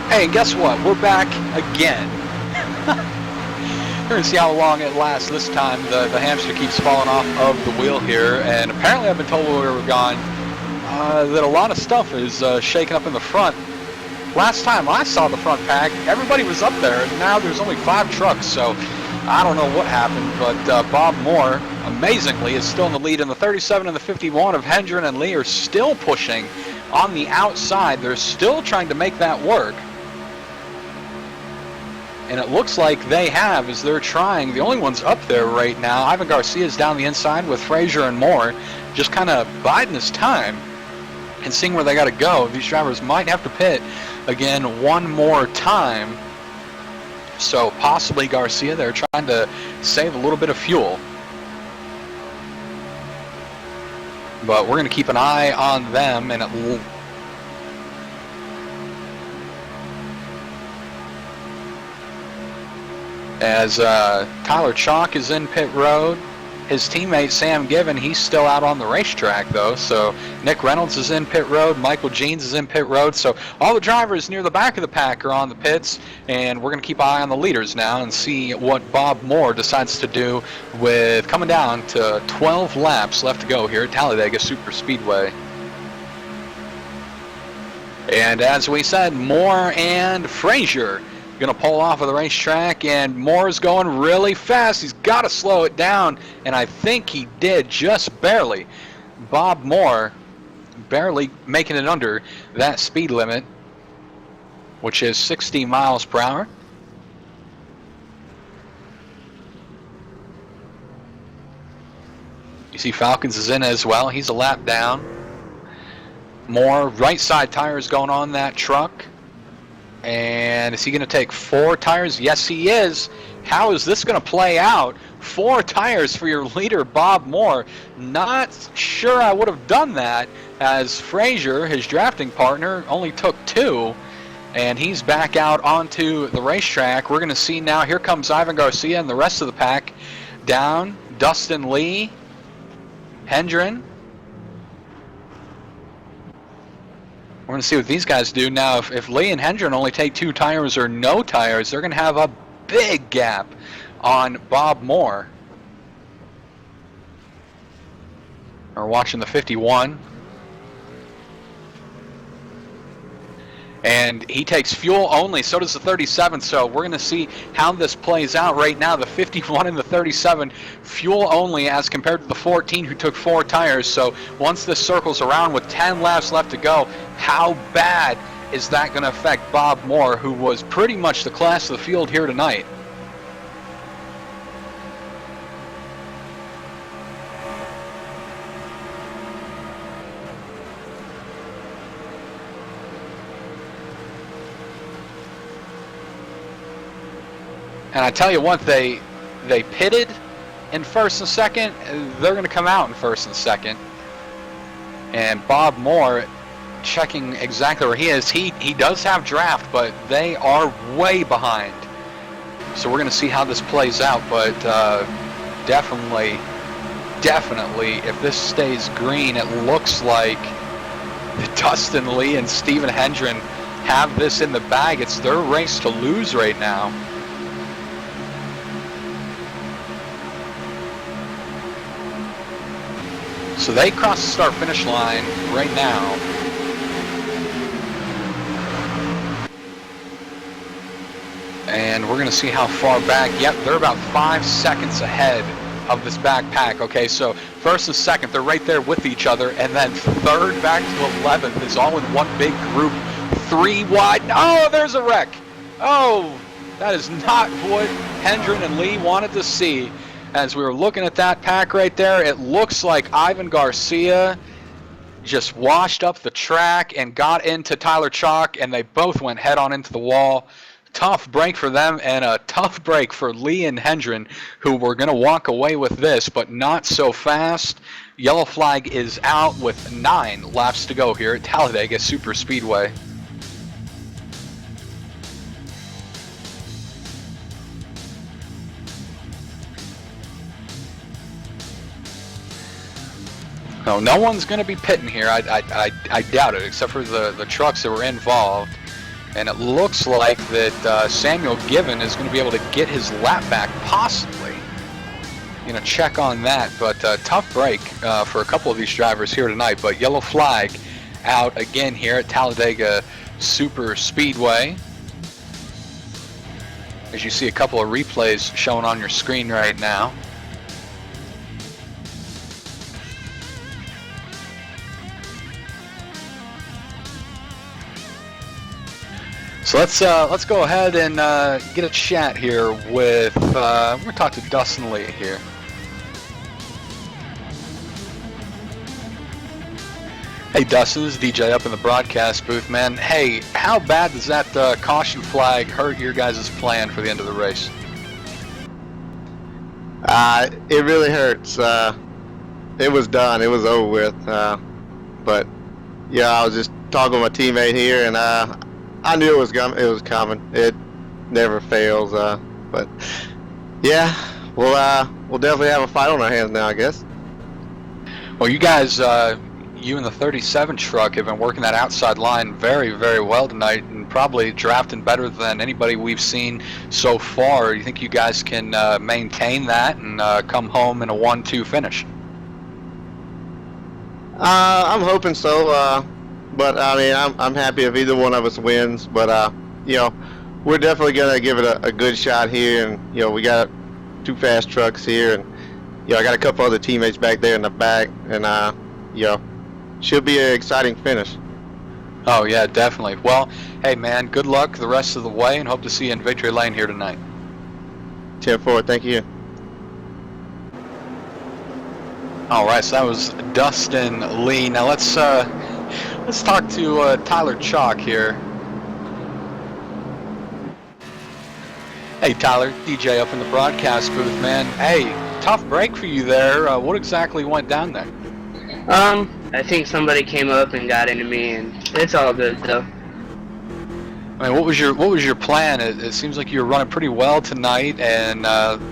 Hey, and guess what? We're back again. We're going to see how long it lasts this time. The hamster keeps falling off of the wheel here, and apparently I've been told where we're gone that a lot of stuff is shaking up in the front. Last time I saw the front pack, everybody was up there, and now there's only 5 trucks, so I don't know what happened, but Bob Moore, amazingly, is still in the lead, and the 37 and the 51 of Hendren and Lee are still pushing on the outside. They're still trying to make that work. And it looks like they have, as they're trying. The only ones up there right now, Ivan Garcia's down the inside with Frazier and Moore, just kind of biding his time and seeing where they got to go. These drivers might have to pit again one more time. So possibly Garcia, they're trying to save a little bit of fuel. But we're going to keep an eye on them, and it as Tyler Chalk is in pit road. His teammate Sam Given, he's still out on the racetrack though, so Nick Reynolds is in pit road, Michael Jeans is in pit road, so all the drivers near the back of the pack are on the pits, and we're going to keep an eye on the leaders now and see what Bob Moore decides to do with coming down to 12 laps left to go here at Talladega Superspeedway. And as we said, Moore and Frazier going to pull off of the racetrack, and Moore's going really fast. He's got to slow it down, and I think he did just barely. Bob Moore barely making it under that speed limit, which is 60 miles per hour. You see Falcons is in as well. He's a lap down. More right side tires going on that truck. And is he going to take 4 tires? Yes, he is. How is this going to play out? 4 tires for your leader, Bob Moore. Not sure I would have done that, as Frazier, his drafting partner, only took 2. And he's back out onto the racetrack. We're going to see now, here comes Ivan Garcia and the rest of the pack. Down, Dustin Lee, Hendren. We're going to see what these guys do. Now, if Lee and Hendren only take 2 tires or no tires, they're going to have a big gap on Bob Moore. We're watching the 51. And he takes fuel only, so does the 37, so we're going to see how this plays out right now. The 51 and the 37, fuel only as compared to the 14 who took 4 tires. So once this circles around with 10 laps left to go, how bad is that going to affect Bob Moore, who was pretty much the class of the field here tonight? And I tell you what, they pitted in first and second. They're going to come out in first and second. And Bob Moore checking exactly where he is. He does have draft, but they are way behind. So we're going to see how this plays out. But definitely, if this stays green, it looks like Dustin Lee and Stephen Hendren have this in the bag. It's their race to lose right now. So they cross the start-finish line right now. And we're going to see how far back. Yep, they're about 5 seconds ahead of this backpack. Okay, so first and second, they're right there with each other. And then third back to 11th is all in one big group. 3 wide. Oh, there's a wreck. Oh, that is not what Hendren and Lee wanted to see. As we were looking at that pack right there, it looks like Ivan Garcia just washed up the track and got into Tyler Chalk, and they both went head on into the wall. Tough break for them, and a tough break for Lee and Hendren, who were going to walk away with this, but not so fast. Yellow flag is out with 9 laps to go here at Talladega Superspeedway. No one's going to be pitting here. I doubt it, except for the trucks that were involved. And it looks like that Samuel Given is going to be able to get his lap back, possibly. Check on that. But tough break for a couple of these drivers here tonight. But yellow flag out again here at Talladega Superspeedway. As you see a couple of replays showing on your screen right now. So let's go ahead and get a chat here with, we're going to talk to Dustin Lee here. Hey Dustin, this is DJ up in the broadcast booth, man. Hey, how bad does that caution flag hurt your guys' plan for the end of the race? It really hurts. It was done. It was over with. But yeah, I was just talking with my teammate here, and I knew it was coming. It never fails. But yeah, we'll definitely have a fight on our hands now, I guess. Well, you guys, you and the 37 truck have been working that outside line very, very well tonight, and probably drafting better than anybody we've seen so far. Do you think you guys can maintain that and come home in a 1-2 finish? I'm hoping so. But I mean, I'm happy if either one of us wins. But we're definitely gonna give it a good shot here, and we got 2 fast trucks here, and I got a couple other teammates back there in the back, and should be an exciting finish. Oh yeah, definitely. Well, hey man, good luck the rest of the way, and hope to see you in victory lane here tonight. 10-4, thank you. All right, so that was Dustin Lee. Now let's talk to Tyler Chalk here. Hey Tyler, DJ up in the broadcast booth, man. Hey, tough break for you there. What exactly went down there? I think somebody came up and got into me, and it's all good though. I mean, what was your plan? It seems like you were running pretty well tonight, and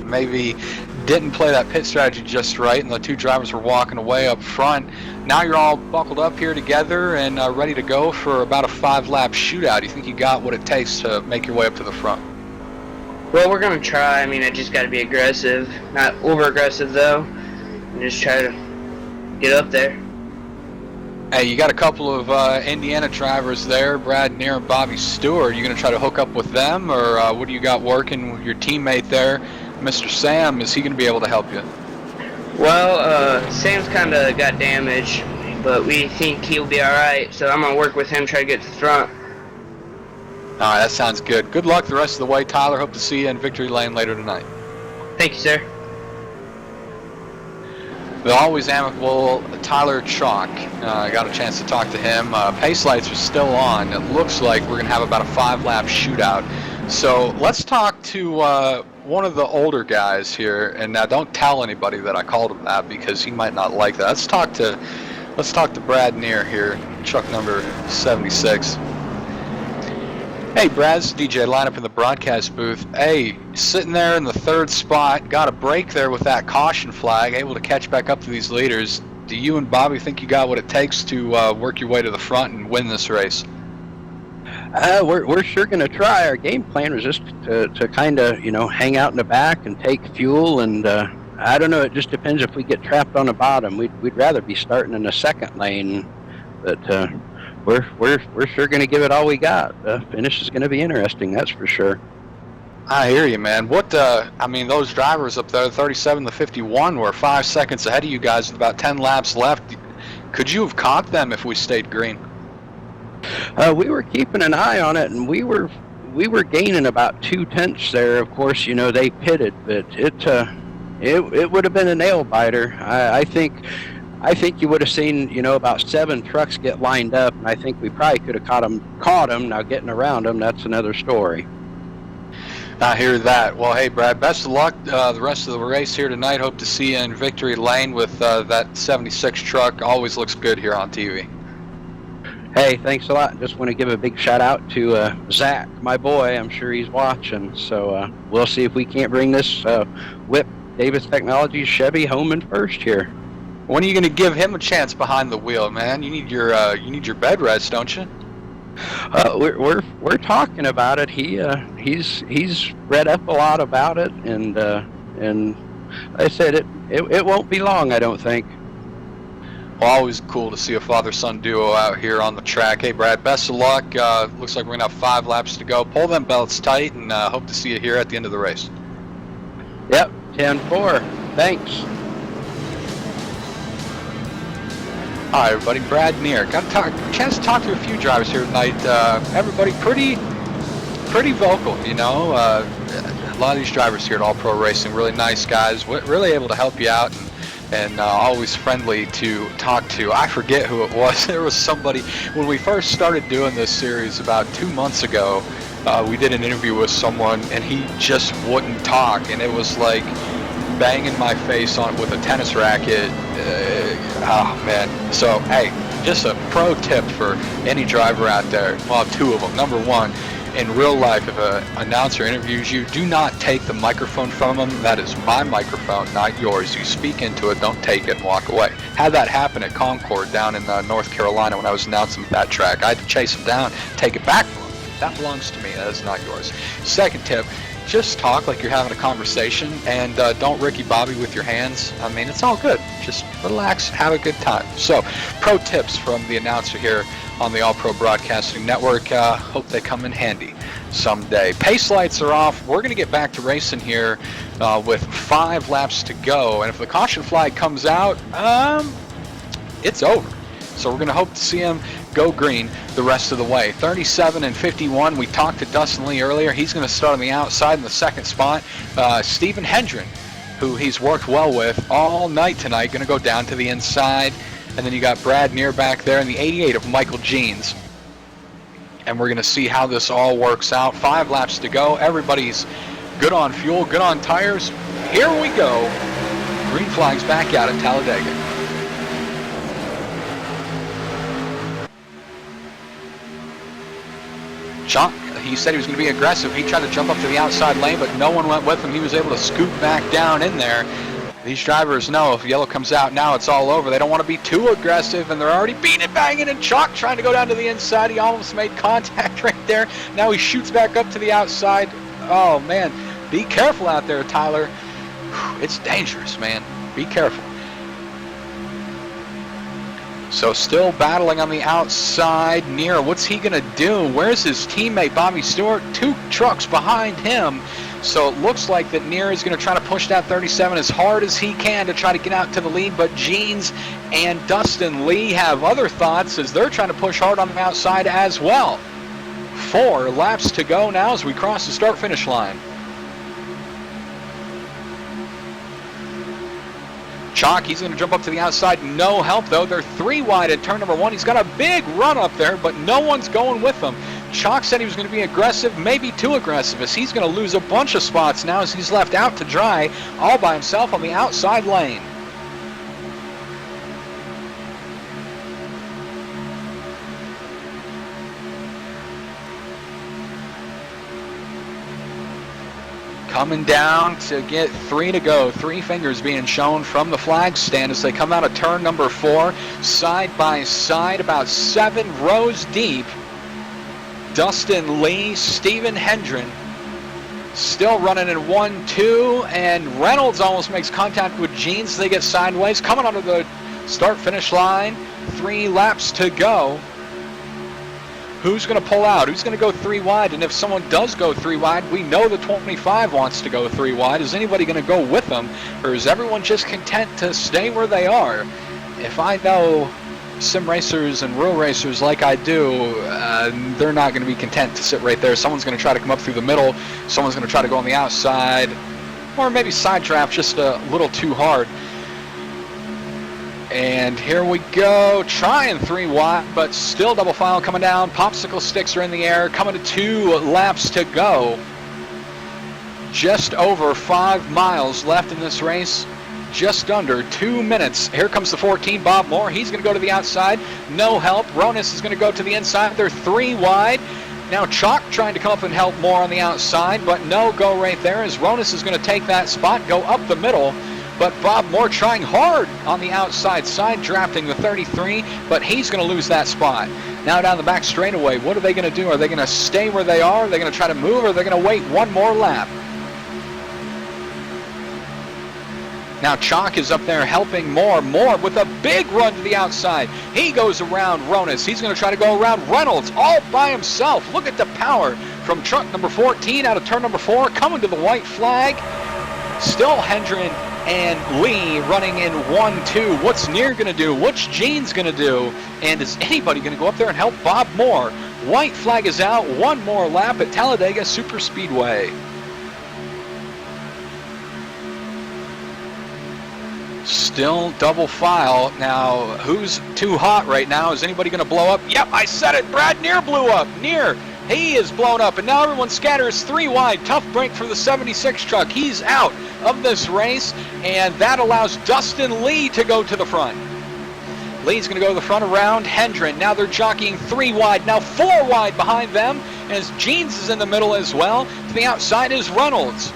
maybe didn't play that pit strategy just right, and the two drivers were walking away up front. Now you're all buckled up here together and ready to go for about a 5-lap shootout. Do you think you got what it takes to make your way up to the front? Well, we're gonna try. I mean, I just gotta be aggressive, not over aggressive though, and just try to get up there. Hey, you got a couple of Indiana drivers there, Brad Neer and Bobby Stewart. You gonna try to hook up with them, or what do you got working with your teammate there, Mr. Sam? Is he gonna be able to help you? Well, Sam's kind of got damage, but we think he'll be all right. So I'm gonna work with him, try to get to the front. All right, that sounds good. Good luck the rest of the way, Tyler. Hope to see you in victory lane later tonight. Thank you, sir. The always amicable Tyler Chalk. I got a chance to talk to him. Pace lights are still on. It looks like we're going to have about a 5-lap shootout. So let's talk to one of the older guys here. And now don't tell anybody that I called him that, because he might not like that. Let's talk to Brad Neer here, truck number 76. Hey, Brad's DJ lineup in the broadcast booth. Hey, sitting there in the 3rd spot, got a break there with that caution flag, able to catch back up to these leaders. Do you and Bobby think you got what it takes to work your way to the front and win this race? We're sure going to try. Our game plan was just to kind of, hang out in the back and take fuel, and I don't know, it just depends if we get trapped on the bottom. We'd rather be starting in the 2nd lane, but we're sure going to give it all we got. The finish is going to be interesting, that's for sure. I hear you, man. Those drivers up there, 37 to 51, were 5 seconds ahead of you guys with about 10 laps left. Could you have caught them if we stayed green? We were keeping an eye on it, and we were gaining about 2/10 there. Of course, they pitted, but it would have been a nail biter. I think you would have seen, about 7 trucks get lined up, and I think we probably could have caught them. Now getting around them, that's another story. I hear that. Well, hey, Brad, best of luck the rest of the race here tonight. Hope to see you in victory lane with that 76 truck. Always looks good here on TV. Hey, thanks a lot. Just want to give a big shout out to Zach, my boy. I'm sure he's watching. So we'll see if we can't bring this whip Davis Technologies Chevy home in first here. When are you going to give him a chance behind the wheel, man? You need your bed rest, don't you? We're talking about it. He's read up a lot about it, and like I said, it won't be long, I don't think. Well, always cool to see a father-son duo out here on the track. Hey, Brad, best of luck. Looks like we're going to have 5 laps to go. Pull them belts tight, and hope to see you here at the end of the race. Yep, 10-4. Thanks. Hi, everybody. Brad Neer. Got a chance to talk to a few drivers here tonight. Everybody pretty vocal, A lot of these drivers here at All Pro Racing, really nice guys, really able to help you out, and always friendly to talk to. I forget who it was. There was somebody, when we first started doing this series about 2 months ago, we did an interview with someone, and he just wouldn't talk, and it was like banging my face on with a tennis racket. Oh man. So hey, just a pro tip for any driver out there. Well, 2 of them. Number 1, in real life, if an announcer interviews you, do not take the microphone from them. That is my microphone, not yours. You speak into it, don't take it and walk away. Had that happen at Concord down in North Carolina when I was announcing that track. I had to chase him down, take it back from him. That belongs to me. That is not yours. Second tip, just talk like you're having a conversation, and don't Ricky Bobby with your hands. I mean, it's all good. Just relax, have a good time. So, pro tips from the announcer here on the All Pro Broadcasting Network. Hope they come in handy someday. Pace lights are off. We're going to get back to racing here with 5 laps to go, and if the caution flag comes out, it's over. So we're going to hope to see him go green the rest of the way. 37 and 51, we talked to Dustin Lee earlier. He's going to start on the outside in the 2nd spot. Stephen Hendren who he's worked well with all night tonight, going to go down to the inside. And then you got Brad Neer back there in the 88 of Michael Jeans. And we're going to see how this all works out. 5 laps to go. Everybody's good on fuel, good on tires. Here we go. Green flag's back out at Talladega. Chuck, he said he was going to be aggressive. He tried to jump up to the outside lane, but no one went with him. He was able to scoot back down in there. These drivers know if yellow comes out now, it's all over. They don't want to be too aggressive, and they're already beating and banging, and Chalk trying to go down to the inside. He almost made contact right there. Now he shoots back up to the outside. Oh, man. Be careful out there, Tyler. It's dangerous, man. Be careful. So still battling on the outside. Near, what's he going to do? Where's his teammate, Bobby Stewart? 2 trucks behind him. So it looks like that Neer is going to try to push that 37 as hard as he can to try to get out to the lead. But Jeans and Dustin Lee have other thoughts as they're trying to push hard on the outside as well. 4 laps to go now as we cross the start-finish line. Chalk, he's going to jump up to the outside. No help, though. They're 3 wide at turn number 1. He's got a big run up there, but no one's going with him. Chalk said he was going to be aggressive, maybe too aggressive, as he's going to lose a bunch of spots now as he's left out to dry all by himself on the outside lane. Coming down to get 3 to go. 3 fingers being shown from the flag stand as they come out of turn number 4. Side by side, about 7 rows deep. Dustin Lee, Stephen Hendren still running in 1-2, and Reynolds almost makes contact with Jeans. They get sideways. Coming onto the start-finish line. 3 laps to go. Who's going to pull out? Who's going to go 3 wide? And if someone does go 3 wide, we know the 25 wants to go 3 wide. Is anybody going to go with them? Or is everyone just content to stay where they are? If I know sim racers and real racers like I do, they're not going to be content to sit right there. Someone's going to try to come up through the middle. Someone's going to try to go on the outside. Or maybe side draft just a little too hard. And here we go, trying 3 wide, but still double file coming down. Popsicle sticks are in the air, coming to 2 laps to go. Just over 5 miles left in this race, just under 2 minutes. Here comes the 14, Bob Moore. He's going to go to the outside, no help. Ronis is going to go to the inside. They're 3 wide. Now Chalk trying to come up and help Moore on the outside, but no go right there as Ronis is going to take that spot, go up the middle. But Bob Moore trying hard on the outside side, drafting the 33, but he's going to lose that spot. Now down the back straightaway, what are they going to do? Are they going to stay where they are? Are they going to try to move, or are they going to wait 1 more lap? Now Chalk is up there helping Moore. Moore with a big run to the outside. He goes around Ronis. He's going to try to go around Reynolds all by himself. Look at the power from truck number 14 out of turn number 4, coming to the white flag. Still Hendren and Lee running in 1-2. What's Neer going to do? What's Jeans going to do? And is anybody going to go up there and help Bob Moore? White flag is out. 1 more lap at Talladega Superspeedway. Still double file. Now, who's too hot right now? Is anybody going to blow up? Yep, I said it. Brad Neer blew up. Neer, he is blown up, and now everyone scatters 3 wide. Tough break for the 76 truck. He's out of this race, and that allows Dustin Lee to go to the front. Lee's going to go to the front around Hendren. Now they're jockeying 3 wide, now 4 wide behind them, as Jeans is in the middle as well. To the outside is Reynolds.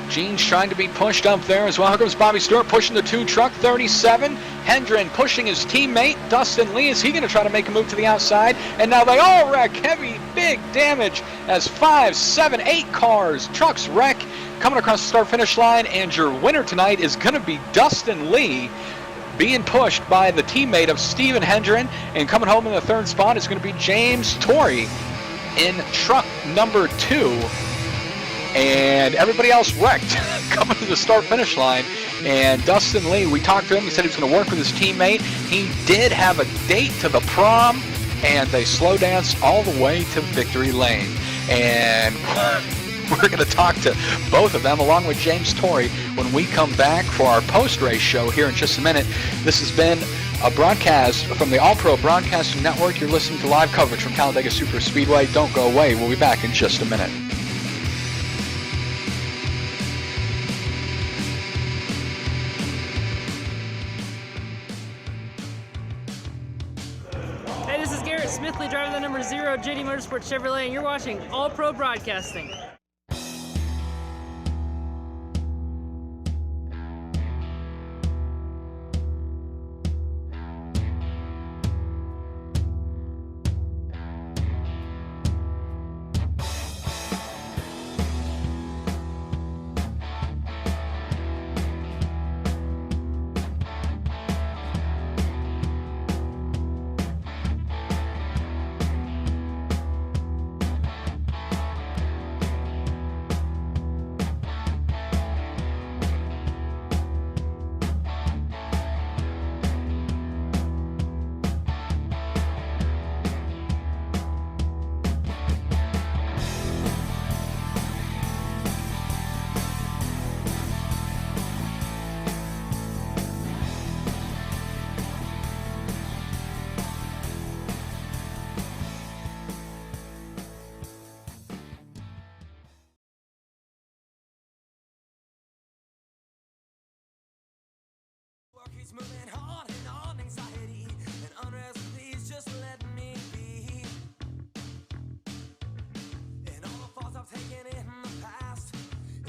Jeans trying to be pushed up there as well. Here comes Bobby Stewart pushing the 2 truck, 37. Hendren pushing his teammate, Dustin Lee. Is he going to try to make a move to the outside? And now they all wreck. Heavy, big damage as 5, 7, 8 cars, trucks wreck. Coming across the start-finish line, and your winner tonight is going to be Dustin Lee, being pushed by the teammate of Stephen Hendren. And coming home in the 3rd spot is going to be James Torrey in truck number 2. And everybody else wrecked coming to the start-finish line. And Dustin Lee, we talked to him. He said he was going to work with his teammate. He did have a date to the prom, and they slow danced all the way to victory lane. And We're going to talk to both of them along with James Torrey when we come back for our post-race show here in just a minute. This has been a broadcast from the All Pro Broadcasting Network. You're listening to live coverage from Talladega Superspeedway. Don't go away. We'll be back in just a minute. Hey, this is Garrett Smithley, driving the number 0 JD Motorsports Chevrolet, and you're watching All Pro Broadcasting. He's moving on and on, anxiety and unrest, please just let me be. And all the faults I've taken in the past,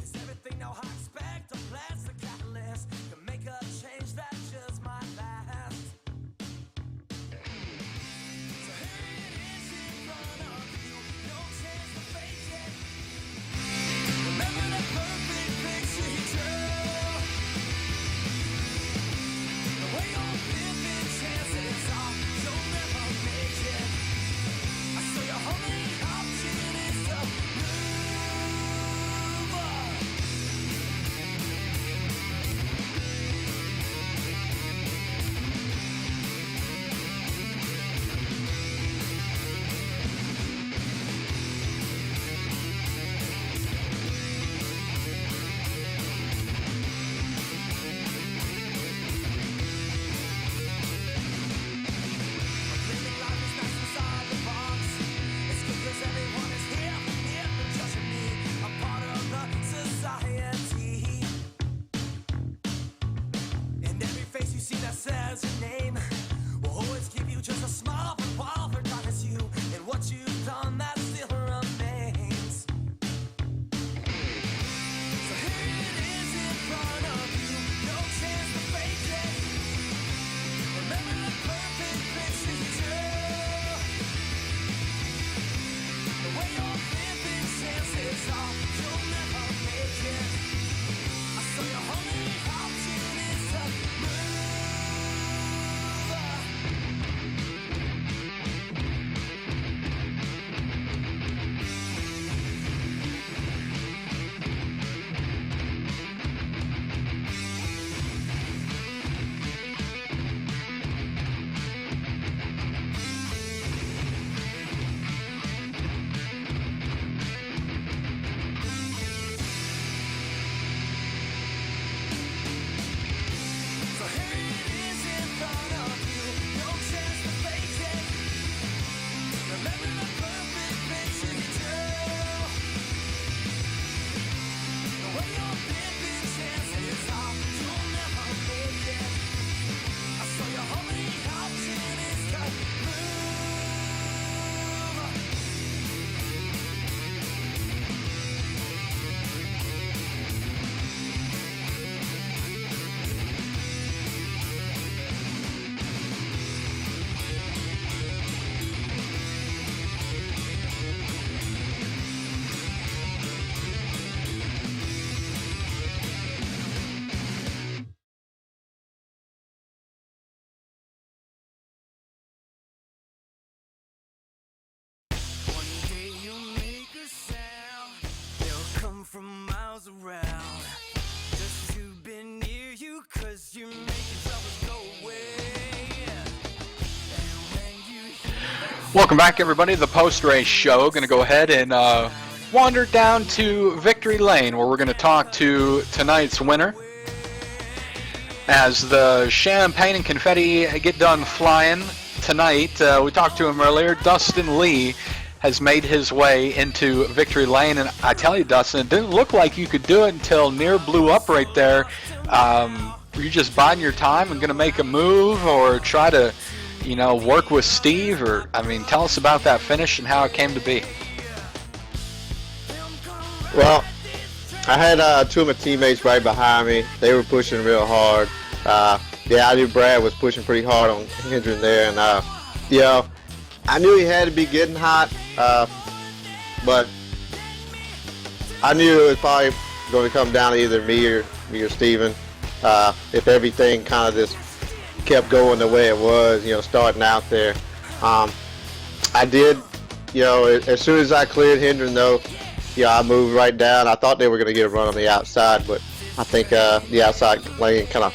is everything now I expect a blast, the catalyst to make a change that just might last. So here it is in front of you, no chance to fake it. Remember the perfect picture you drew. Way on 15 chances off, you'll never make it. So your only option is to move on. Living life is nice inside the box. It's good 'cause everyone is here for judging me. I'm part of the society. And every face you see that says your name will always give you just a smile, but while they're honest you and what you've done, that still remains. So here it is in front of you, no chance to fake it. Remember the perfect picture you drew. The way you're living chances are you'll never make it. So your only option is to move on. So here it is in front of you, no chance to fake it. Remember the perfect picture you drew. The way you're living chances are you'll never make it. So your only option is to move on. One day you'll make a sound, they'll come from miles around, just to be near you, 'cause you're making troubles go away. And when you hear that Welcome back, everybody, to the post-race show. Going to go ahead and wander down to Victory Lane, where we're going to talk to tonight's winner. As the champagne and confetti get done flying tonight, we talked to him earlier. Dustin Lee has made his way into Victory Lane, and I tell you, Dustin, it didn't look like you could do it until near blew up right there. Were you just biding your time and going to make a move, or try to, work with Steve? Or, tell us about that finish and how it came to be. Well, I had two of my teammates right behind me. They were pushing real hard. I knew Brad was pushing pretty hard on Hendren there, and I knew he had to be getting hot, but I knew it was probably going to come down to either me or Steven. If everything kind of just kept going the way it was, starting out there. I did, as soon as I cleared Hendren, though, I moved right down. I thought they were going to get a run on the outside, but I think the outside lane kind of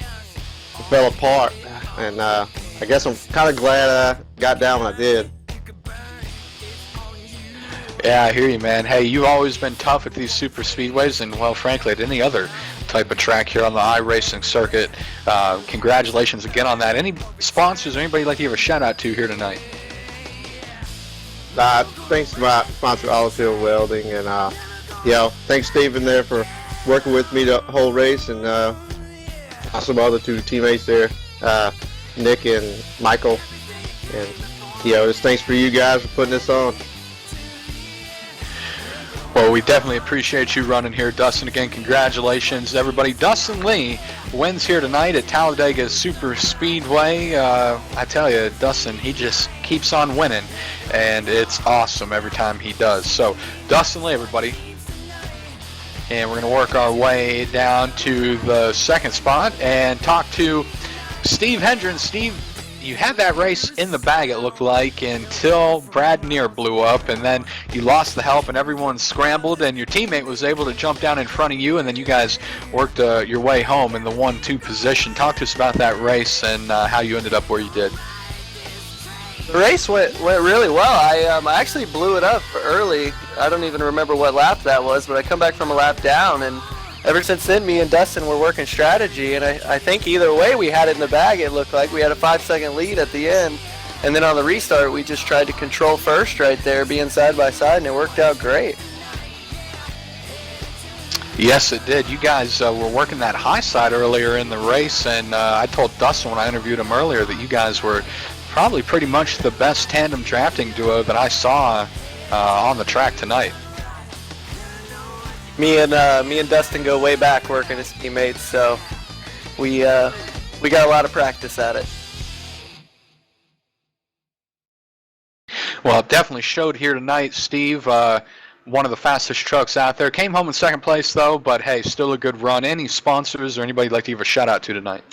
fell apart, and I guess I'm kind of glad I got down when I did. Yeah, I hear you, man. Hey, you've always been tough at these super speedways, and, well, frankly, at any other type of track here on the iRacing circuit. Congratulations again on that. Any sponsors or anybody you'd like to give a shout-out to here tonight? Thanks to my sponsor, Olive Welding, and thanks Steven there for working with me the whole race, and also my other two teammates there, Nick and Michael, and just thanks for you guys for putting this on. Well, we definitely appreciate you running here, Dustin. Again, congratulations, everybody. Dustin Lee wins here tonight at Talladega Super Speedway. I tell you, Dustin, he just keeps on winning, and it's awesome every time he does. So, Dustin Lee, everybody. And we're going to work our way down to the second spot and talk to Steve Hendren. Steve, you had that race in the bag, it looked like, until Brad Neer blew up, and then you lost the help and everyone scrambled, and your teammate was able to jump down in front of you, and then you guys worked your way home in the 1-2 position. Talk to us about that race and how you ended up where you did. The race went really well. I actually blew it up early. I don't even remember what lap that was, but I come back from a lap down, and ever since then, me and Dustin were working strategy, and I think either way we had it in the bag. It looked like we had a 5-second lead at the end, and then on the restart, we just tried to control first right there, being side by side, and it worked out great. Yes, it did. You guys were working that high side earlier in the race, and I told Dustin when I interviewed him earlier that you guys were probably pretty much the best tandem drafting duo that I saw on the track tonight. Me and Dustin go way back working as teammates, so we got a lot of practice at it. Well, it definitely showed here tonight, Steve. One of the fastest trucks out there. Came home in second place, though, but hey, still a good run. Any sponsors or anybody you'd like to give a shout-out to tonight?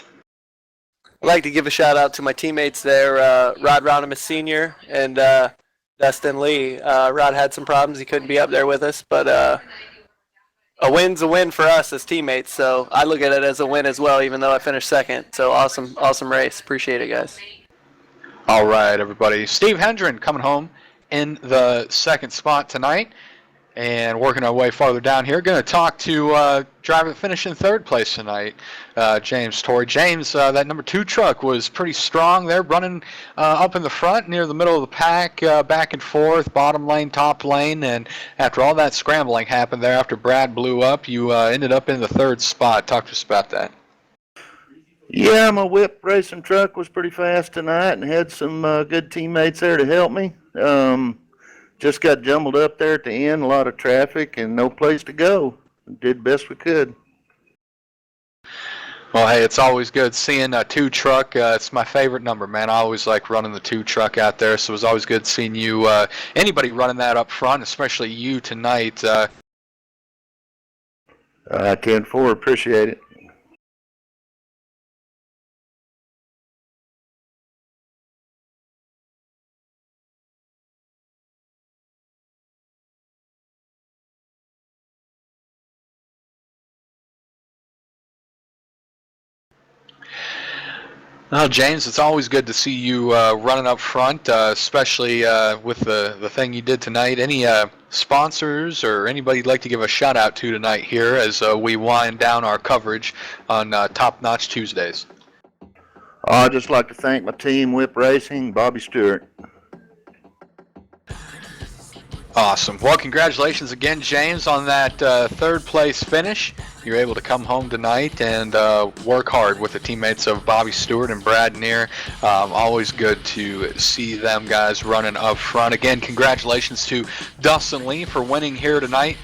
I'd like to give a shout-out to my teammates there, Rod Ronimus Sr. and Dustin Lee. Rod had some problems. He couldn't be up there with us, but a win's a win for us as teammates, so I look at it as a win as well, even though I finished second. So awesome race. Appreciate it, guys. All right, everybody. Steve Hendren coming home in the second spot tonight. And working our way farther down here, going to talk to driver that finished in third place tonight, James Torrey. James, that number 2 truck was pretty strong there, running up in the front near the middle of the pack, back and forth, bottom lane, top lane, and after all that scrambling happened there after Brad blew up, you ended up in the third spot. Talk to us about that. Yeah, my whip racing truck was pretty fast tonight and had some good teammates there to help me. Just got jumbled up there at the end, a lot of traffic and no place to go. Did best we could. Well, hey, it's always good seeing a 2 truck. It's my favorite number, man. I always like running the 2 truck out there, so it was always good seeing you, anybody running that up front, especially you tonight. 10-4, appreciate it. Well, James, it's always good to see you running up front, especially with the thing you did tonight. Any sponsors or anybody you'd like to give a shout out to tonight here as we wind down our coverage on Top Notch Tuesdays? I'd just like to thank my team, Whip Racing, Bobby Stewart. Awesome. Well, congratulations again, James, on that third place finish. You're able to come home tonight and work hard with the teammates of Bobby Stewart and Brad Neer. Always good to see them guys running up front. Again, congratulations to Dustin Lee for winning here tonight.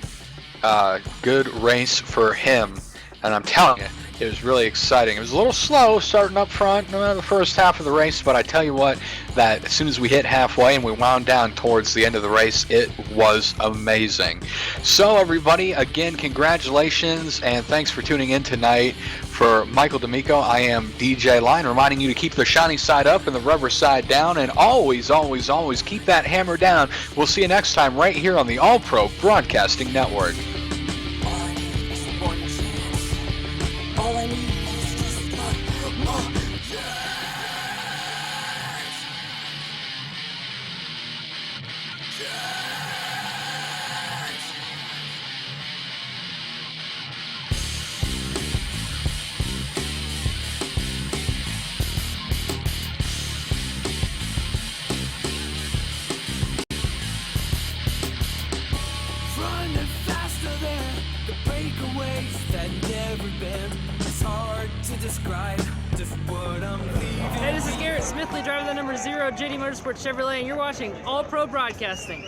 Good race for him. And I'm telling you, it was really exciting. It was a little slow starting up front the first half of the race, but I tell you what, that as soon as we hit halfway and we wound down towards the end of the race, it was amazing. So everybody, again, congratulations and thanks for tuning in tonight. For Michael D'Amico, I am DJ Line, reminding you to keep the shiny side up and the rubber side down, and always, always, always keep that hammer down. We'll see you next time right here on the All Pro Broadcasting Network. All I need is just one more chance. Running faster than the breakaways that never been. It's hard to describe just what I'm leaving. Hey, this is Garrett Smithley, driver the number 0, JD Motorsports Chevrolet, and you're watching All Pro Broadcasting.